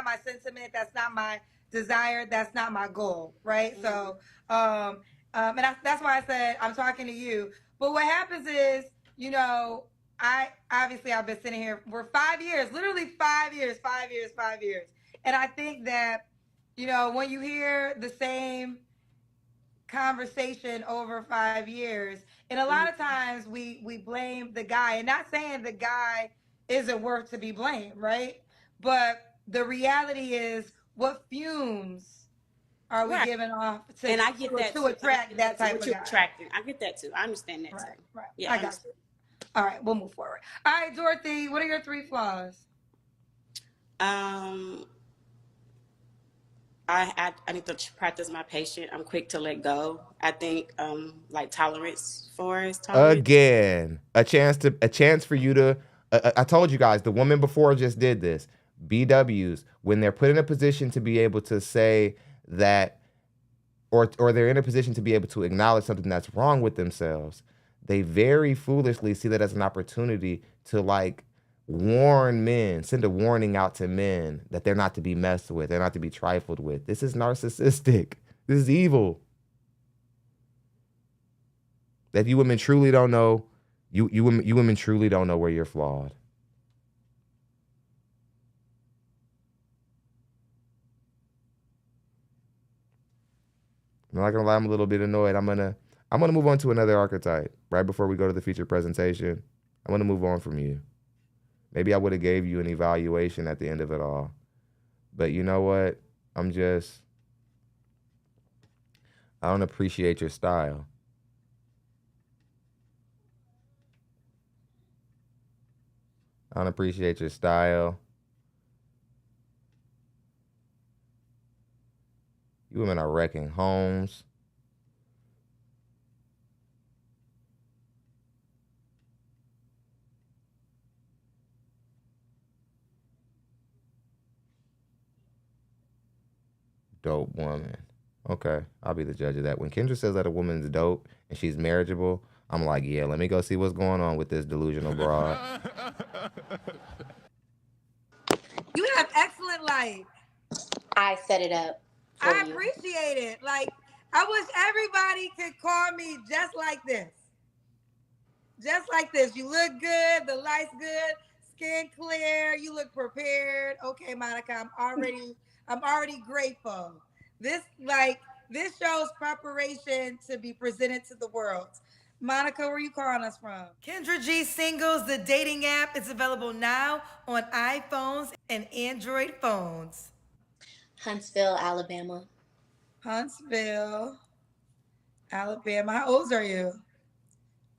my sentiment. That's not my desire. That's not my goal. Right. Mm-hmm. So and that's why I said I'm talking to you. But what happens is, I've been sitting here for 5 years, literally 5 years. And I think that, when you hear the same conversation over 5 years, and a lot of times we blame the guy, and not saying the guy isn't worth to be blamed, right? But the reality is, what fumes are we giving off to, and I get that to attract that type of guy? Attracting. I get that too. I understand that too. Right. Yeah, I got you. All right, we'll move forward. All right, Dorothy, what are your 3 flaws? I need to practice my patience. I'm quick to let go. I think like tolerance. Again, a chance for you to. I told you guys, the woman before just did this. BWs, when they're put in a position to be able to say that, or they're in a position to be able to acknowledge something that's wrong with themselves, they very foolishly see that as an opportunity to like warn men, send a warning out to men that they're not to be messed with, they're not to be trifled with. This is narcissistic. This is evil. That you women truly don't know, you women truly don't know where you're flawed. I'm not gonna lie, I'm a little bit annoyed. I'm gonna move on to another archetype right before we go to the feature presentation. I'm gonna move on from you. Maybe I would have gave you an evaluation at the end of it all, but you know what? I don't appreciate your style. I don't appreciate your style. You women are wrecking homes. Dope woman. Okay, I'll be the judge of that. When Kendra says that a woman's dope and she's marriageable, I'm like, yeah, let me go see what's going on with this delusional broad. You have excellent light. I set it up for I you. appreciate it. Like, I wish everybody could call me just like this. Just like this. You look good. The light's good. Skin clear. You look prepared. Okay, Monica, I'm already grateful. This shows preparation to be presented to the world. Monica, where are you calling us from? Kendra G Singles, the dating app, is available now on iPhones and Android phones. Huntsville, Alabama. Huntsville, Alabama. How old are you?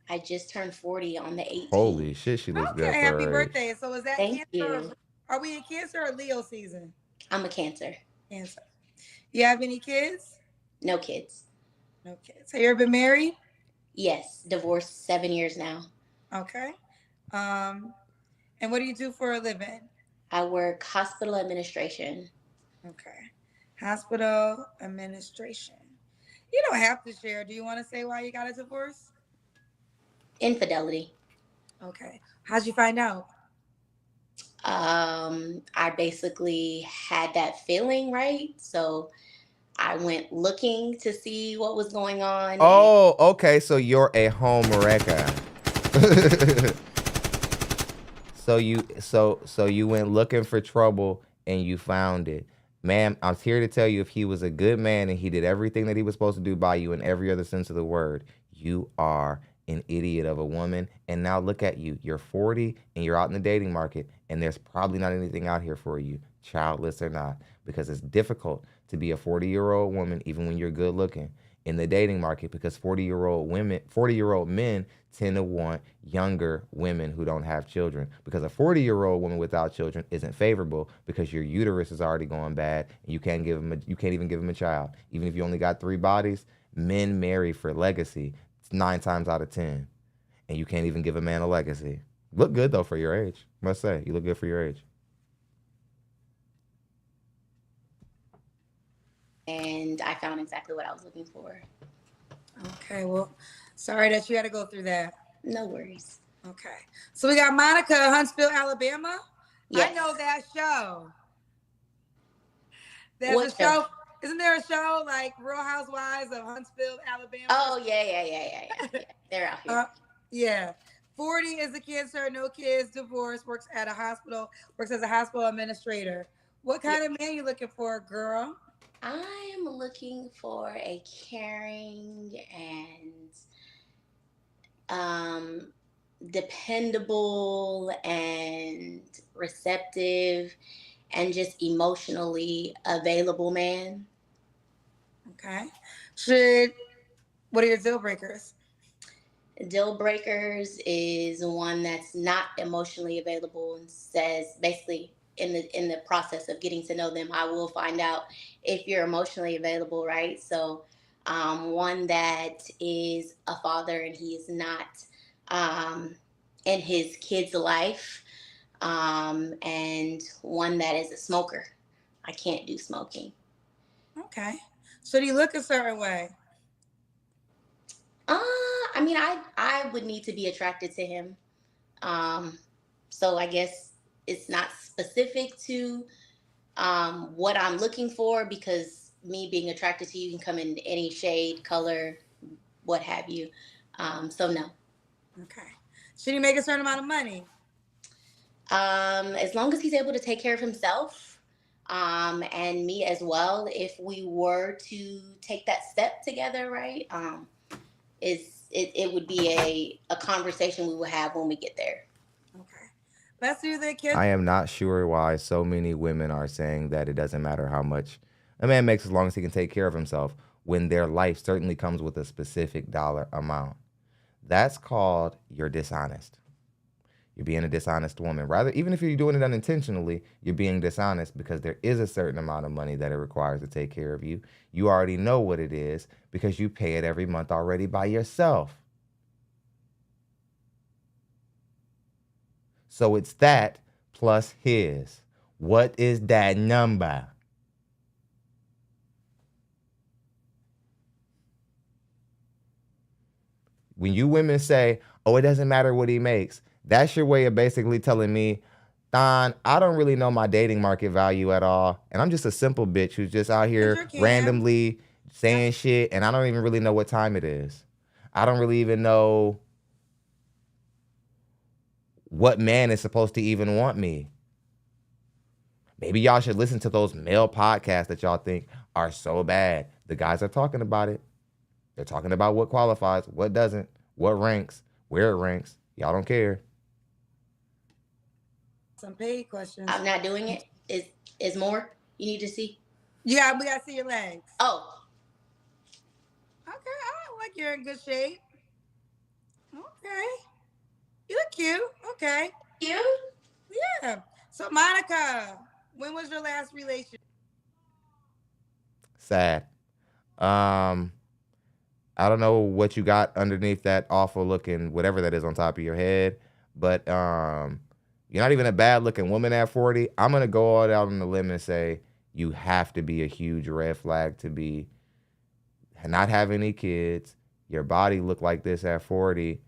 I just turned 40 on the 18th. Holy shit, she looks good for Okay, her happy age. birthday. So is that Thank Cancer? you. Are we in Cancer or Leo season? I'm a Cancer. Cancer. You have any kids? No kids. No kids. Have you ever been married? Yes, divorced 7 years now. Okay. And what do you do for a living? I work hospital administration. Okay. Hospital administration. You don't have to share. Do you want to say why you got a divorce? Infidelity. Okay. How'd you find out? I basically had that feeling, right? So I went looking to see what was going on. Oh, okay. So you're a home wrecker. So you went looking for trouble and you found it. Ma'am, I'm here to tell you, if he was a good man and he did everything that he was supposed to do by you in every other sense of the word, you are an idiot of a woman. And now look at you. You're 40 and you're out in the dating market, and there's probably not anything out here for you, childless or not, because it's difficult to be a 40-year-old woman, even when you're good looking, in the dating market, because 40-year-old men tend to want younger women who don't have children, because a 40-year-old woman without children isn't favorable, because your uterus is already going bad and you can't even give them a child. Even if you only got 3 bodies, men marry for legacy 9 times out of 10, and you can't even give a man a legacy. Look good though for your age, must say. You look good for your age. And I found exactly what I was looking for. Okay, well, sorry that you had to go through that. No worries. Okay. So we got Monica, Huntsville, Alabama. Yes. I know that show. There's What a show. Isn't there a show like Real Housewives of Huntsville, Alabama? Oh, yeah. They're out here. Yeah. 40 is a Cancer, no kids, divorced, works at a hospital, works as a hospital administrator. What kind of man you looking for, girl? I'm looking for a caring and dependable and receptive and just emotionally available man. Okay. What are your deal breakers? Deal breakers is one that's not emotionally available and says basically in the process of getting to know them, I will find out if you're emotionally available, right? So one that is a father and he is not in his kid's life, and one that is a smoker. I can't do smoking. Okay. So do you look a certain way? I mean, I would need to be attracted to him. So I guess it's not specific to what I'm looking for, because me being attracted to you can come in any shade, color, what have you. So no. Okay. Should he make a certain amount of money? As long as he's able to take care of himself, and me as well, if we were to take that step together, right? It would be a conversation we would have when we get there. Okay. Let's do the kids. I am not sure why so many women are saying that it doesn't matter how much a man makes as long as he can take care of himself, when their life certainly comes with a specific dollar amount. That's called you're dishonest. You're being a dishonest woman. Rather, even if you're doing it unintentionally, you're being dishonest because there is a certain amount of money that it requires to take care of you. You already know what it is because you pay it every month already by yourself. So it's that plus his. What is that number? When you women say, oh, it doesn't matter what he makes, that's your way of basically telling me, Don, I don't really know my dating market value at all. And I'm just a simple bitch who's just out here randomly saying shit, and I don't even really know what time it is. I don't really even know what man is supposed to even want me. Maybe y'all should listen to those male podcasts that y'all think are so bad. The guys are talking about it. They're talking about what qualifies, what doesn't, what ranks, where it ranks. Y'all don't care. Some paid questions. I'm not doing it. Is more you need to see? Yeah, we gotta see your legs. Oh. Okay, I like you're in good shape. Okay. You look cute. Okay. Cute? Yeah. So Monica, when was your last relationship? Sad. I don't know what you got underneath that awful looking, whatever that is on top of your head, but you're not even a bad looking woman at 40. I'm going to go all out on the limb and say you have to be a huge red flag to be not have any kids. Your body look like this at 40.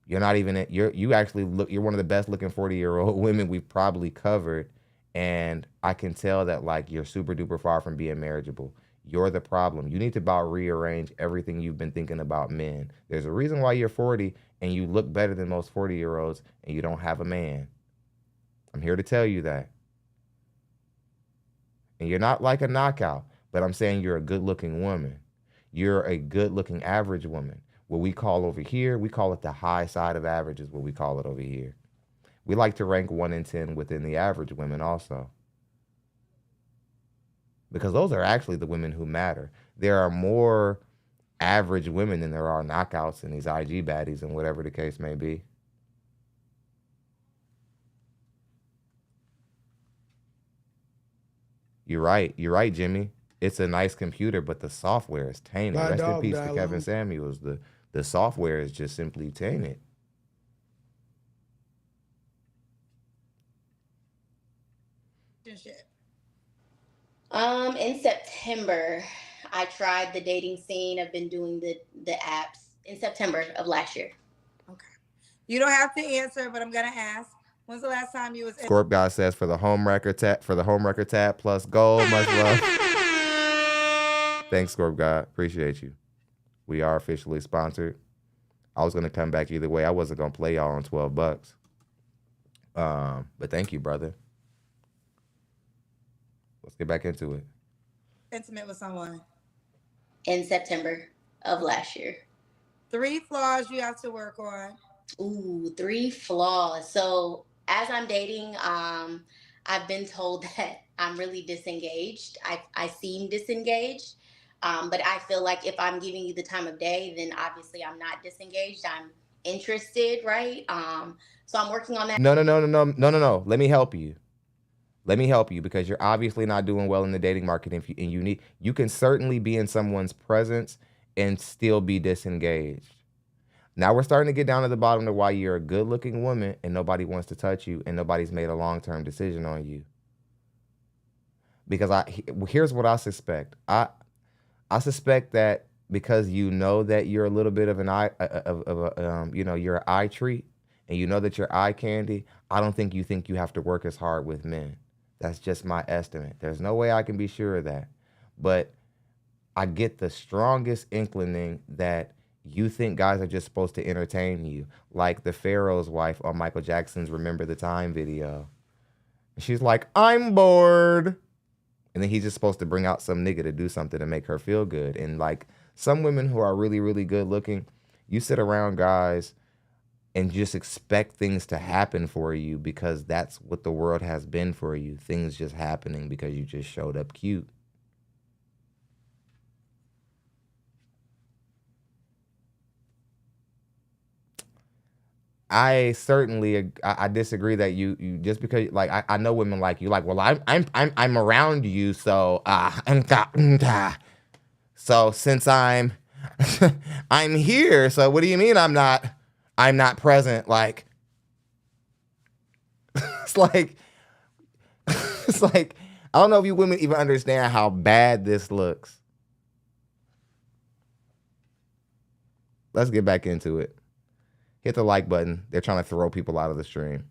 You're not even, you actually look, you're one of the best looking 40-year-old women we've probably covered. And I can tell that like you're super duper far from being marriageable. You're the problem. You need to about rearrange everything you've been thinking about men. There's a reason why you're 40 and you look better than most 40-year-olds and you don't have a man. I'm here to tell you that. And you're not like a knockout, but I'm saying you're a good-looking woman. You're a good-looking average woman. What we call over here, we call it the high side of average is what we call it over here. We like to rank 1 in 10 within the average women also. Because those are actually the women who matter. There are more average women than there are knockouts and these IG baddies and whatever the case may be. You're right, Jimmy. It's a nice computer, but the software is tainted. Rest in peace to Kevin Samuels. The software is just simply tainted. In September, I tried the dating scene. I've been doing the apps in September of last year. Okay. You don't have to answer, but I'm gonna ask. When's the last time you was in? Scorp God says for the HOMEWRECKER tab plus gold, much love. Thanks, Scorp God. Appreciate you. We are officially sponsored. I was gonna come back either way. I wasn't gonna play y'all on $12. But thank you, brother. Let's get back into it. Intimate with someone. In September of last year. 3 flaws you have to work on. Ooh, 3 flaws. So as I'm dating, I've been told that I'm really disengaged. I seem disengaged. But I feel like if I'm giving you the time of day, then obviously I'm not disengaged. I'm interested, right? So I'm working on that. No. Let me help you. Let me help you because you're obviously not doing well in the dating market. You can certainly be in someone's presence and still be disengaged. Now we're starting to get down to the bottom of why you're a good-looking woman and nobody wants to touch you and nobody's made a long-term decision on you. Because here's what I suspect. I suspect that because you know that you're a little bit of you're an eye treat and you know that you're eye candy. I don't think you have to work as hard with men. That's just my estimate. There's no way I can be sure of that. But I get the strongest inclining that you think guys are just supposed to entertain you, like the Pharaoh's wife on Michael Jackson's Remember the Time video. She's like, I'm bored. And then he's just supposed to bring out some nigga to do something to make her feel good. And like some women who are really, really good looking, you sit around guys and just expect things to happen for you because that's what the world has been for you. Things just happening because you just showed up cute. I certainly I disagree that you just because like I know women like you like well I'm around you so so since I'm I'm here so what do you mean I'm not present like it's like it's like I don't know if you women even understand how bad this looks. Let's get back into it. Hit the like button. They're trying to throw people out of the stream.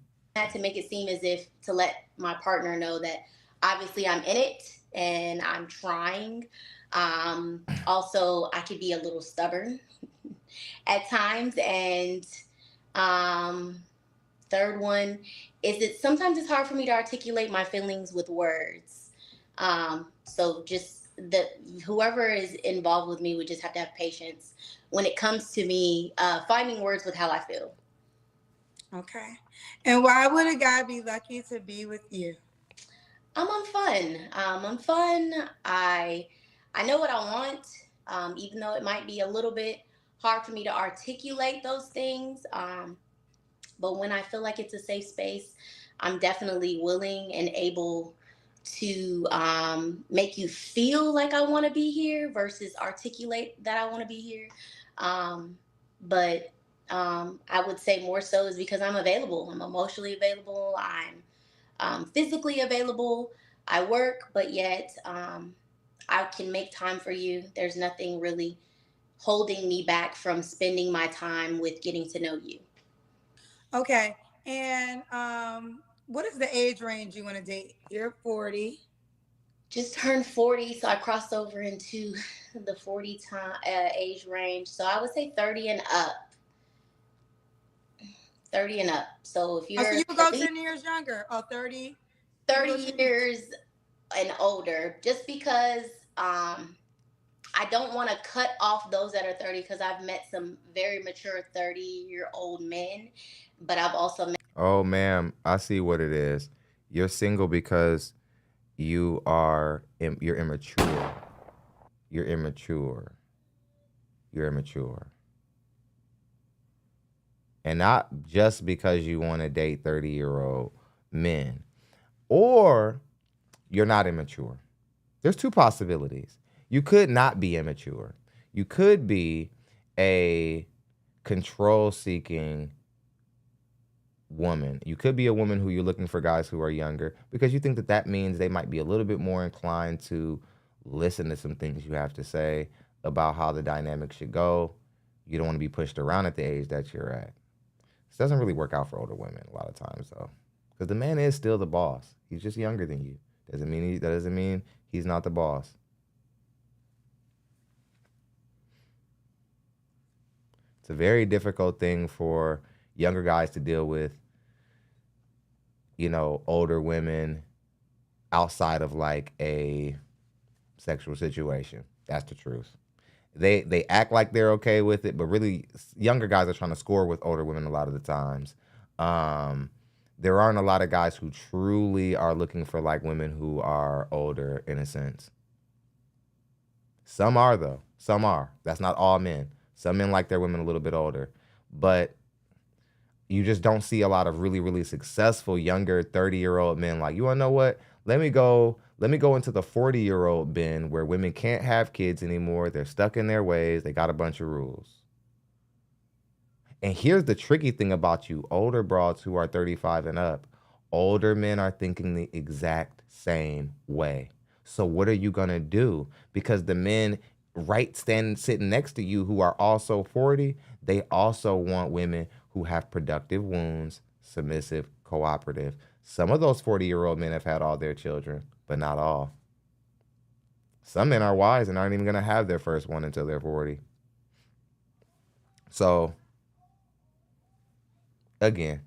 To make it seem as if to let my partner know that obviously I'm in it and I'm trying. Also, I could be a little stubborn at times. And third one is that sometimes it's hard for me to articulate my feelings with words. So just whoever is involved with me would just have to have patience when it comes to me finding words with how I feel. Okay. And why would a guy be lucky to be with you? I'm fun. I'm fun. I know what I want, even though it might be a little bit hard for me to articulate those things. But when I feel like it's a safe space, I'm definitely willing and able to make you feel like I want to be here versus articulate that I want to be here. But I would say more so is because I'm available. I'm emotionally available. I'm physically available. I work, but yet I can make time for you. There's nothing really holding me back from spending my time with getting to know you. Okay. And what is the age range you want to date? You're 40. Just turned 40, so I crossed over into the 40 age range. So I would say 30 and up. 30 and up. So if you're... so you would go 10 years younger. Oh, 30? 30 years and older. Just because I don't want to cut off those that are 30 because I've met some very mature 30-year-old men. But I've also met... Oh, ma'am, I see what it is. You're single because you're immature. You're immature. You're immature. And not just because you want to date 30-year-old men. Or you're not immature. There's two possibilities. You could not be immature. You could be a control-seeking woman. You could be a woman who you're looking for guys who are younger because you think that that means they might be a little bit more inclined to listen to some things you have to say about how the dynamic should go. You don't want to be pushed around at the age that you're at. This doesn't really work out for older women a lot of times though, because the man is still the boss. He's just younger than you. That doesn't mean he's not the boss. It's a very difficult thing for younger guys to deal with, you know, older women outside of like a sexual situation. That's the truth. They act like they're okay with it, but really younger guys are trying to score with older women a lot of the times. There aren't a lot of guys who truly are looking for like women who are older in a sense. Some are though. Some are. That's not all men. Some men like their women a little bit older, but you just don't see a lot of really, really successful younger 30-year-old men like, you want to know what? Let me go into the 40-year-old bin where women can't have kids anymore. They're stuck in their ways. They got a bunch of rules. And here's the tricky thing about you older broads who are 35 and up. Older men are thinking the exact same way. So what are you going to do? Because the men sitting next to you who are also 40, they also want women who have productive wounds, submissive, cooperative. Some of those 40-year-old men have had all their children, but not all. Some men are wise and aren't even going to have their first one until they're 40. So, again,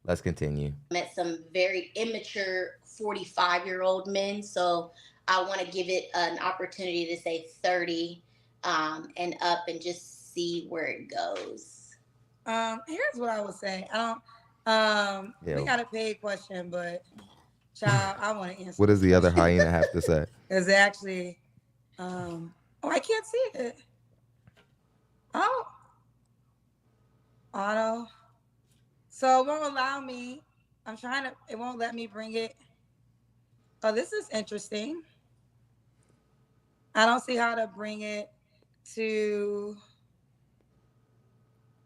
Let's continue. Met some very immature 45-year-old men, so I want to give it an opportunity to say 30 and up and just see where it goes. Here's what I would say. We got a paid question, but child, I want to answer. What does the other hyena have to say? It's actually, oh, I can't see it. Oh, auto. So it won't allow me. I'm trying to, it won't let me bring it. Oh, this is interesting. I don't see how to bring it to.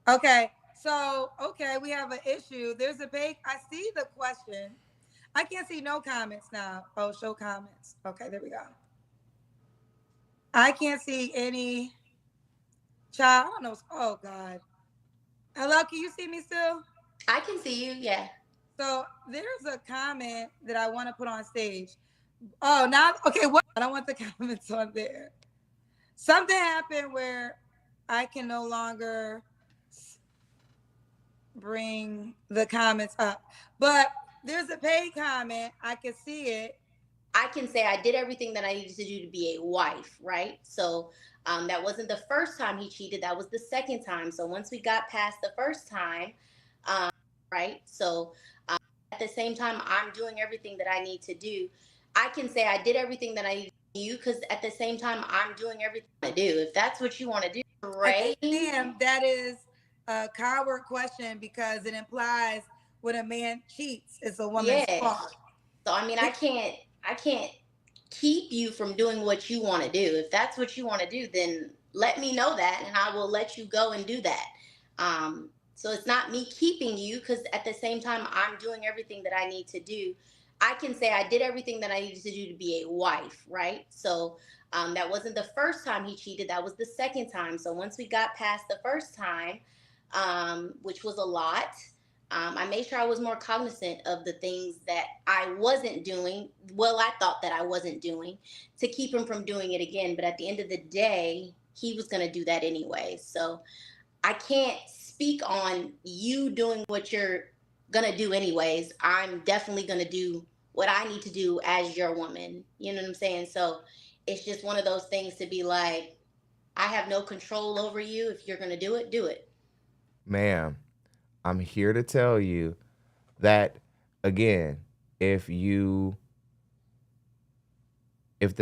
Okay, so, okay, we have an issue. There's a big, I see the question. I can't see no comments now. Oh, show comments. Okay, there we go. I can't see any. Child, I don't know. Oh, God. Hello, can you see me still? I can see you, yeah. So there's a comment that I want to put on stage. Oh, now, okay, what? I don't want the comments on there. Something happened where I can no longer bring the comments up. But there's a paid comment. I can see it. I can say I did everything that I needed to do to be a wife, right? So that wasn't the first time he cheated. That was the second time. So once we got past the first time, right? So at the same time, I'm doing everything that I need to do. I can say I did everything that I need to do because at the same time, I'm doing everything I do. If that's what you want to do, right? Damn, that is a coward question because it implies when a man cheats, it's a woman's fault. So I mean, I can't keep you from doing what you want to do. If that's what you want to do, then let me know that and I will let you go and do that. So it's not me keeping you because at the same time, I'm doing everything that I need to do. I can say I did everything that I needed to do to be a wife, right? So that wasn't the first time he cheated. That was the second time. So once we got past the first time, which was a lot, I made sure I was more cognizant of the things that I wasn't doing. Well, I thought that I wasn't doing to keep him from doing it again. But at the end of the day, he was going to do that anyway. So I can't speak on you doing what you're going to do anyways. I'm definitely going to do what I need to do as your woman. You know what I'm saying? So it's just one of those things to be like, I have no control over you. If you're going to do it, do it. Ma'am, I'm here to tell you that, again, if the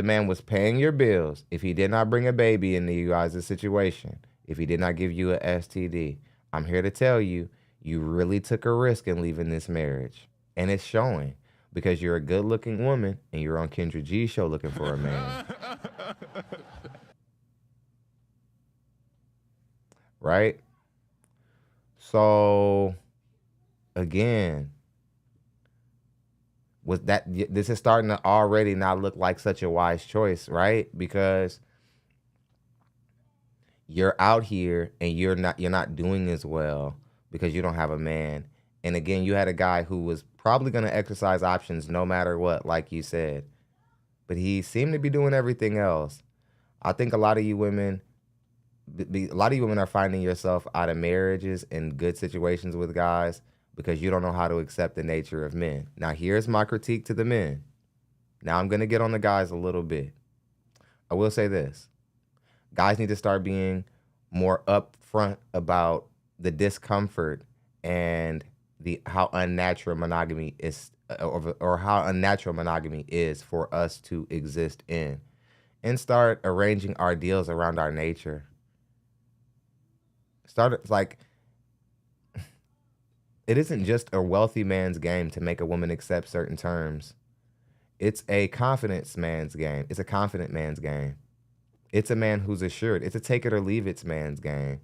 man was paying your bills, if he did not bring a baby into you guys' situation, if he did not give you a STD, I'm here to tell you, you really took a risk in leaving this marriage. And it's showing because you're a good-looking woman and you're on Kendra G's show looking for a man. Right? So, again, this is starting to already not look like such a wise choice, right? Because you're out here and you're not doing as well because you don't have a man. And again, you had a guy who was probably going to exercise options no matter what, like you said. But he seemed to be doing everything else. I think a lot of you women are finding yourself out of marriages and good situations with guys because you don't know how to accept the nature of men. Now, here's my critique to the men. Now, I'm going to get on the guys a little bit. I will say this. Guys need to start being more upfront about the discomfort and how unnatural monogamy is, or how unnatural monogamy is for us to exist in, and start arranging our deals around our nature. It isn't just a wealthy man's game to make a woman accept certain terms. It's a confidence man's game. It's a confident man's game. It's a man who's assured. It's a take it or leave it's man's game.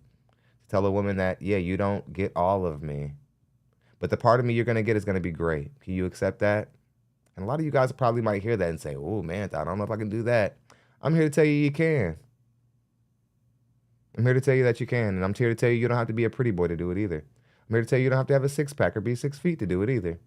Tell a woman that, yeah, you don't get all of me, but the part of me you're going to get is going to be great. Can you accept that? And a lot of you guys probably might hear that and say, oh, man, I don't know if I can do that. I'm here to tell you can. I'm here to tell you that you can. And I'm here to tell you don't have to be a pretty boy to do it either. I'm here to tell you don't have to have a six-pack or be 6 feet to do it either.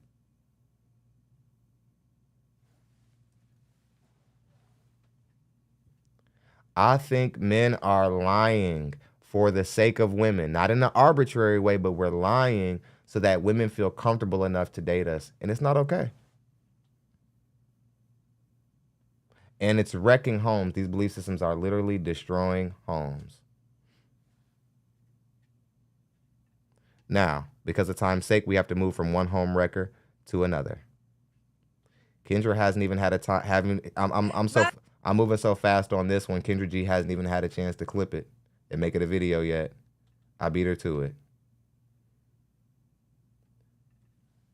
I think men are lying for the sake of women, not in an arbitrary way, but we're lying so that women feel comfortable enough to date us. And it's not okay. And it's wrecking homes. These belief systems are literally destroying homes. Now, because of time's sake, we have to move from one home wrecker to another. Kendra hasn't even had a time. I'm moving so fast on this one. Kendra G hasn't even had a chance to clip it and make it a video yet. I beat her to it.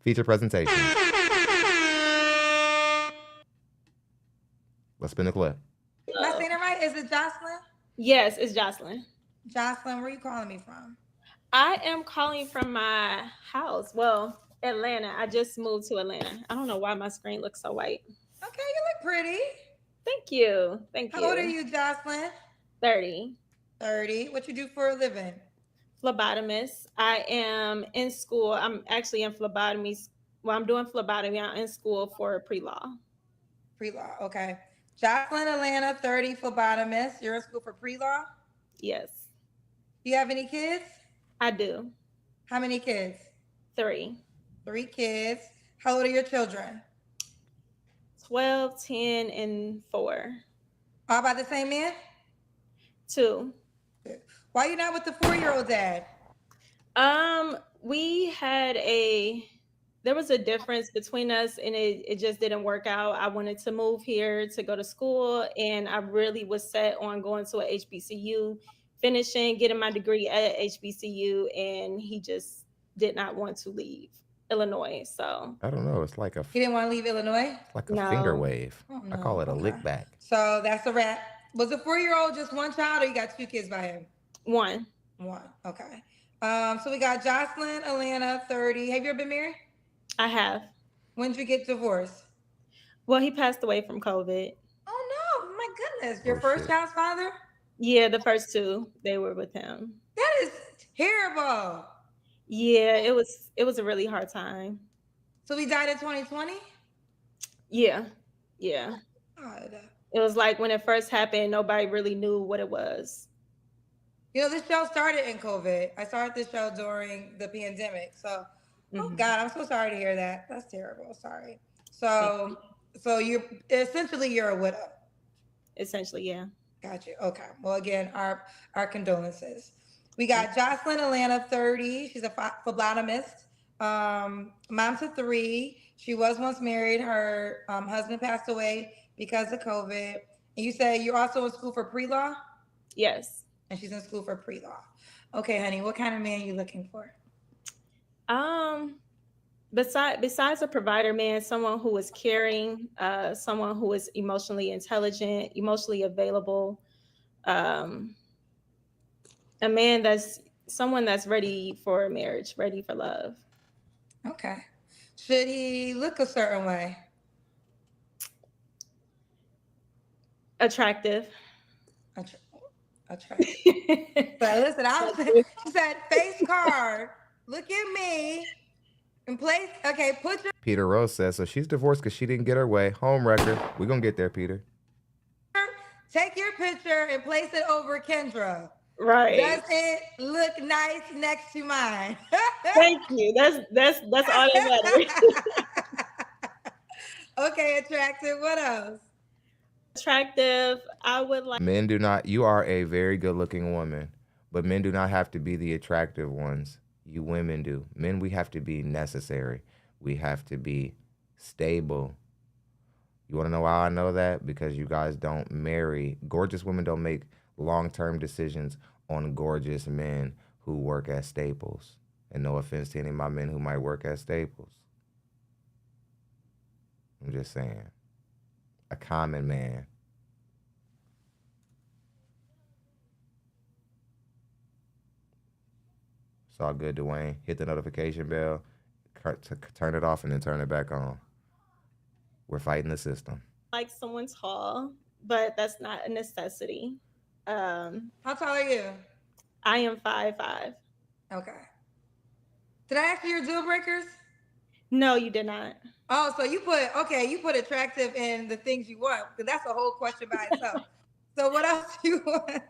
Feature presentation. Let's spin the clip. Am I saying it right? Is it Jocelyn? Yes, it's Jocelyn. Jocelyn, where are you calling me from? I am calling from my house. Well, Atlanta. I just moved to Atlanta. I don't know why my screen looks so white. Okay, you look pretty. Thank you. Thank you. How old are you, Jocelyn? 30. 30. What you do for a living? Phlebotomist. I am in school. I'm actually in phlebotomy. Well, I'm doing phlebotomy. I'm in school for pre-law. Pre-law, okay. Jocelyn, Atlanta, 30, phlebotomist. You're in school for pre-law? Yes. Do you have any kids? I do. How many kids? 3. 3 kids. How old are your children? 12, 10, and 4. All by the same man? 2. Why are you not with the 4-year-old dad? There was a difference between us, and it just didn't work out. I wanted to move here to go to school, and I really was set on going to a HBCU, finishing, getting my degree at HBCU, and he just did not want to leave Illinois. So I don't know. It's like he didn't want to leave Illinois? It's like a finger wave. Oh, no. I call it a lick back. So that's a wrap. Was the 4-year-old just one child, or you got 2 kids by him? One. Okay. So we got Jocelyn, Atlanta, 30. Have you ever been married? I have. When did you get divorced? Well, he passed away from COVID. Oh no, my goodness. Your first child's father? Yeah, the first 2, they were with him. That is terrible. Yeah, it was a really hard time. So he died in 2020? Yeah. God. It was like when it first happened, nobody really knew what it was. You know, this show started in COVID. I started this show during the pandemic. So, oh God, I'm so sorry to hear that. That's terrible. Sorry. So you're a widow. Essentially, yeah. Got you. Okay. Well, again, our condolences. We got Jocelyn, Atlanta, 30. She's a phlebotomist. Mom to 3. She was once married. Her husband passed away because of COVID. And you say you're also in school for pre-law? Yes. And she's in school for pre-law. Okay, honey, what kind of man are you looking for? Besides a provider man, someone who is caring, someone who is emotionally intelligent, emotionally available, someone that's ready for marriage, ready for love. Okay. Should he look a certain way? Attractive. Attractive. But listen, she said face card. Look at me. In place. Okay, put your Peter Rose says, so she's divorced because she didn't get her way. Home wrecker. We're going to get there, Peter. Take your picture and place it over Kendra. Right. Does it look nice next to mine? Thank you. That's all that matters. Okay, attractive. What else? Attractive. I would like. Men do not. You are a very good looking woman, but men do not have to be the attractive ones. You women do. Men, we have to be necessary. We have to be stable. You want to know how I know that? Because you guys don't marry. Gorgeous women don't make long-term decisions on gorgeous men who work at Staples. And no offense to any of my men who might work at Staples. I'm just saying. A common man. It's all good, Dwayne. Hit the notification bell, turn it off, and then turn it back on. We're fighting the system. Like someone tall, but that's not a necessity. How tall are you? I am 5'5". Okay. Did I ask you your deal breakers? No, you did not. Oh, so you put attractive in the things you want, because that's a whole question by itself. So what else do you want?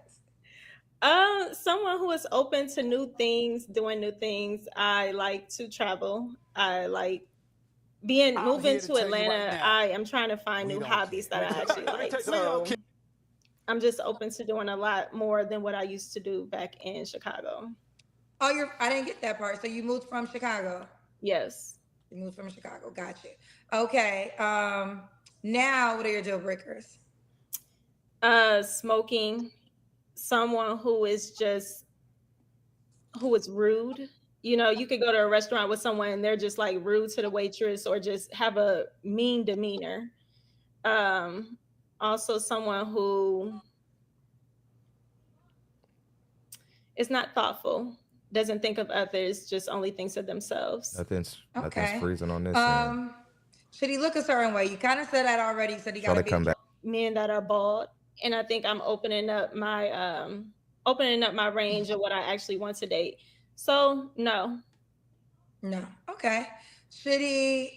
Someone who is open to new things, doing new things. I like to travel. I like moving to Atlanta. I am trying to find new hobbies that I actually like. So I'm just open to doing a lot more than what I used to do back in Chicago. Oh, I didn't get that part. So you moved from Chicago? Yes. You moved from Chicago. Got you. Okay. Now what are your deal breakers? Smoking. Someone who is rude. You know, you could go to a restaurant with someone and they're just like rude to the waitress or just have a mean demeanor. Also someone who is not thoughtful, doesn't think of others, just only thinks of themselves. Nothing's Okay. freezing on this end. Should he look a certain way? You kind of said that already. You said he got to be come back. Men that are bald, and I think I'm opening up my range of what I actually want to date. So no. Okay. Should he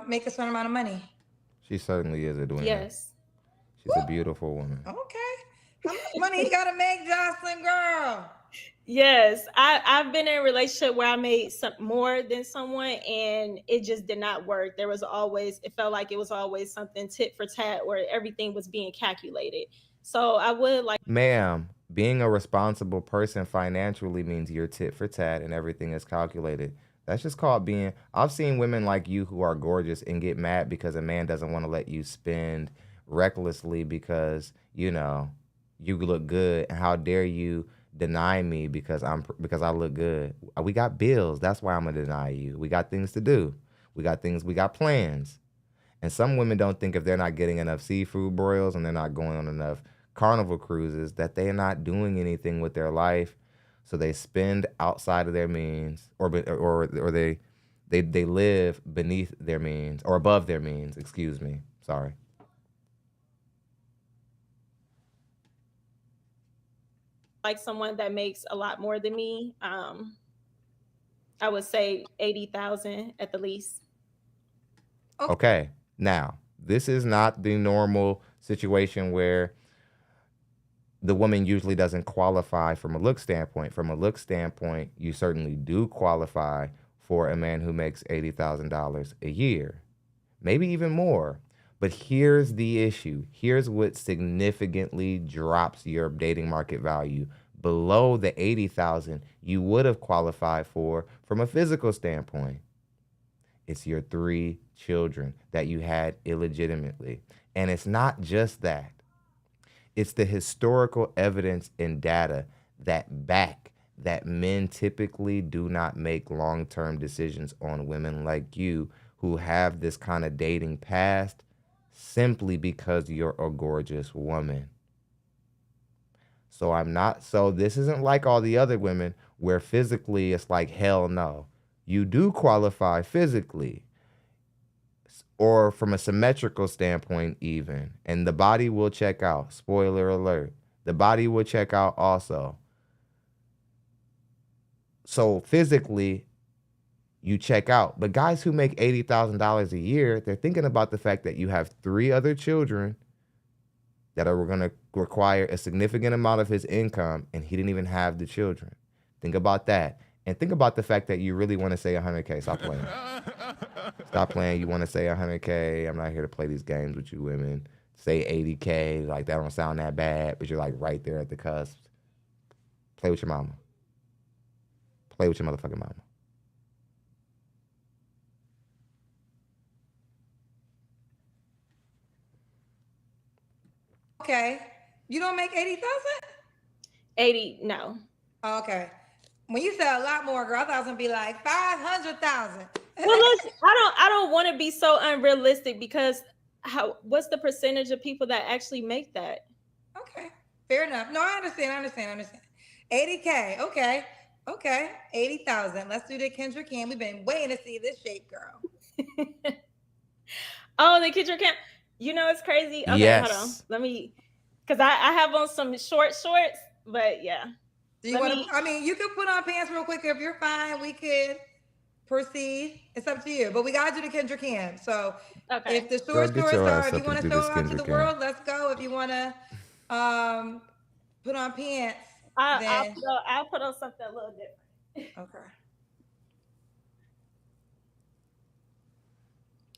make a certain amount of money? She certainly is doing yes. That. She's a beautiful woman. Okay. How much money he got to make, Jocelyn, girl? Yes, I've been in a relationship where I made more than someone and it just did not work. It felt like it was always something tit for tat where everything was being calculated. So I would like... Ma'am, being a responsible person financially means you're tit for tat and everything is calculated. That's just called being... I've seen women like you who are gorgeous and get mad because a man doesn't want to let you spend recklessly because, you know, you look good. And how dare you deny me because I look good. We got bills. That's why I'm gonna deny you. We got things to do. We got plans. And some women don't think if they're not getting enough seafood broils and they're not going on enough carnival cruises that they're not doing anything with their life. So they spend outside of their means or they live beneath their means or above their means, excuse me. Sorry. Like someone that makes a lot more than me. I would say 80,000 at the least. Okay. Now, this is not the normal situation where the woman usually doesn't qualify from a look standpoint. From a look standpoint, you certainly do qualify for a man who makes $80,000 a year, maybe even more. But here's the issue. Here's what significantly drops your dating market value below the 80,000 you would have qualified for from a physical standpoint. It's your 3 children that you had illegitimately. And it's not just that. It's the historical evidence and data that men typically do not make long-term decisions on women like you who have this kind of dating past simply because you're a gorgeous woman. So this isn't like all the other women where physically it's like, hell no. You do qualify physically or from a symmetrical standpoint even, and the body will check out. Spoiler alert. The body will check out also. So physically, you check out. But guys who make $80,000 a year, they're thinking about the fact that you have 3 other children that are going to require a significant amount of his income, and he didn't even have the children. Think about that. And think about the fact that you really want to say 100K. Stop playing. Stop playing. You want to say 100K. I'm not here to play these games with you women. Say 80K. Like, that don't sound that bad, but you're like right there at the cusp. Play with your mama. Play with your motherfucking mama. Okay. You don't make 80,000? 80, no. Okay. When you said a lot more, girl, I thought it was gonna be like 500,000. Well, look, I don't want to be so unrealistic because what's the percentage of people that actually make that? Okay, fair enough. No, I understand. 80K. Okay. 80,000. Let's do the Kendrick Cam. We've been waiting to see this shape, girl. Oh, the Kendrick Cam. You know, it's crazy. Okay, yes. Hold on. Let me, because I have on some shorts, but yeah. Do you want to? I mean, you could put on pants real quick. If you're fine, we could proceed. It's up to you. But we gotta do the Kendrick Cam. So okay. If the shorts are, if you want to show off to the world, let's go. If you want to put on pants, then I'll put on something a little different. okay.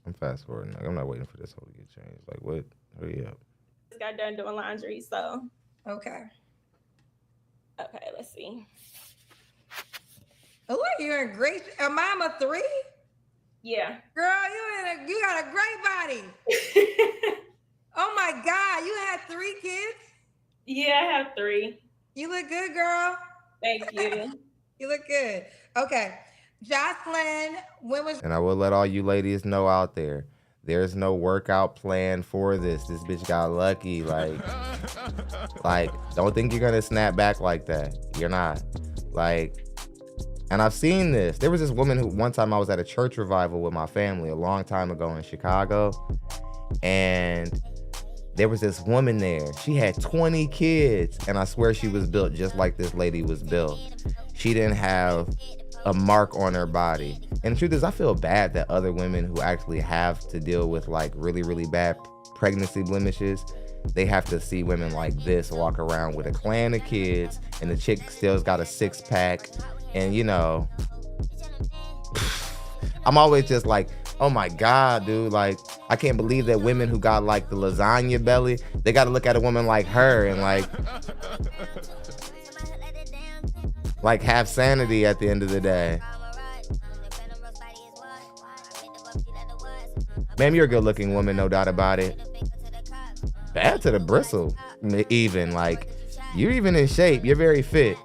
I'm fast forwarding. Like, I'm not waiting for this whole to get changed. Like, what? Hurry up. Just got done doing laundry, so Okay. okay. Let's see. Oh, you're in great. A mama 3? Yeah. Girl, you got a great body. Oh my God, you had 3 kids? Yeah, I have 3. You look good, girl. Thank you. You look good. Okay. Jocelyn, when was And I will let all you ladies know out there, there's no workout plan for this. This bitch got lucky. Like, don't think you're gonna snap back like that. You're not. Like, and I've seen this. There was this woman who one time I was at a church revival with my family a long time ago in Chicago, and there was this woman there. She had 20 kids, and I swear she was built just like this lady was built. She didn't have a mark on her body. And the truth is, I feel bad that other women who actually have to deal with like really, really bad pregnancy blemishes, they have to see women like this walk around with a clan of kids, and the chick still's got a 6-pack. And you know, I'm always just like, oh my God, dude, like, I can't believe that women who got like the lasagna belly, they got to look at a woman like her and like have sanity at the end of the day. Ma'am, you're a good looking woman, no doubt about it. Bad to the bristle, even. Like, you're even in shape. You're very fit.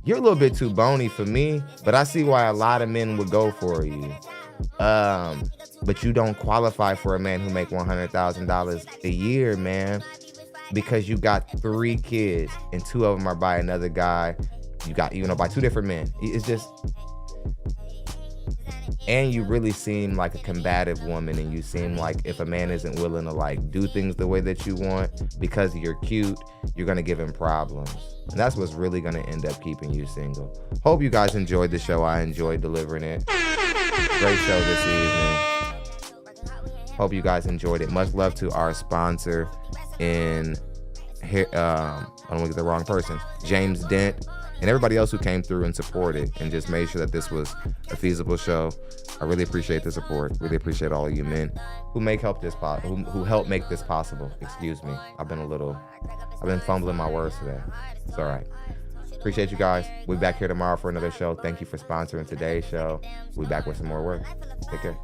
You're a little bit too bony for me, but I see why a lot of men would go for you. But you don't qualify for a man who make $100,000 a year, man, because you got 3 kids and 2 of them are by another guy. You got, by 2 different men. It's just, and you really seem like a combative woman, and you seem like if a man isn't willing to like do things the way that you want because you're cute, you're gonna give him problems. And that's what's really gonna end up keeping you single. Hope you guys enjoyed the show. I enjoyed delivering it. Great show this evening. Hope you guys enjoyed it. Much love to our sponsor in here. I don't want to get the wrong person. James Dent. And everybody else who came through and supported and just made sure that this was a feasible show. I really appreciate the support. Really appreciate all of you men who who help make this possible. Excuse me. I've been fumbling my words today. It's all right. Appreciate you guys. We'll be back here tomorrow for another show. Thank you for sponsoring today's show. We'll be back with some more work. Take care.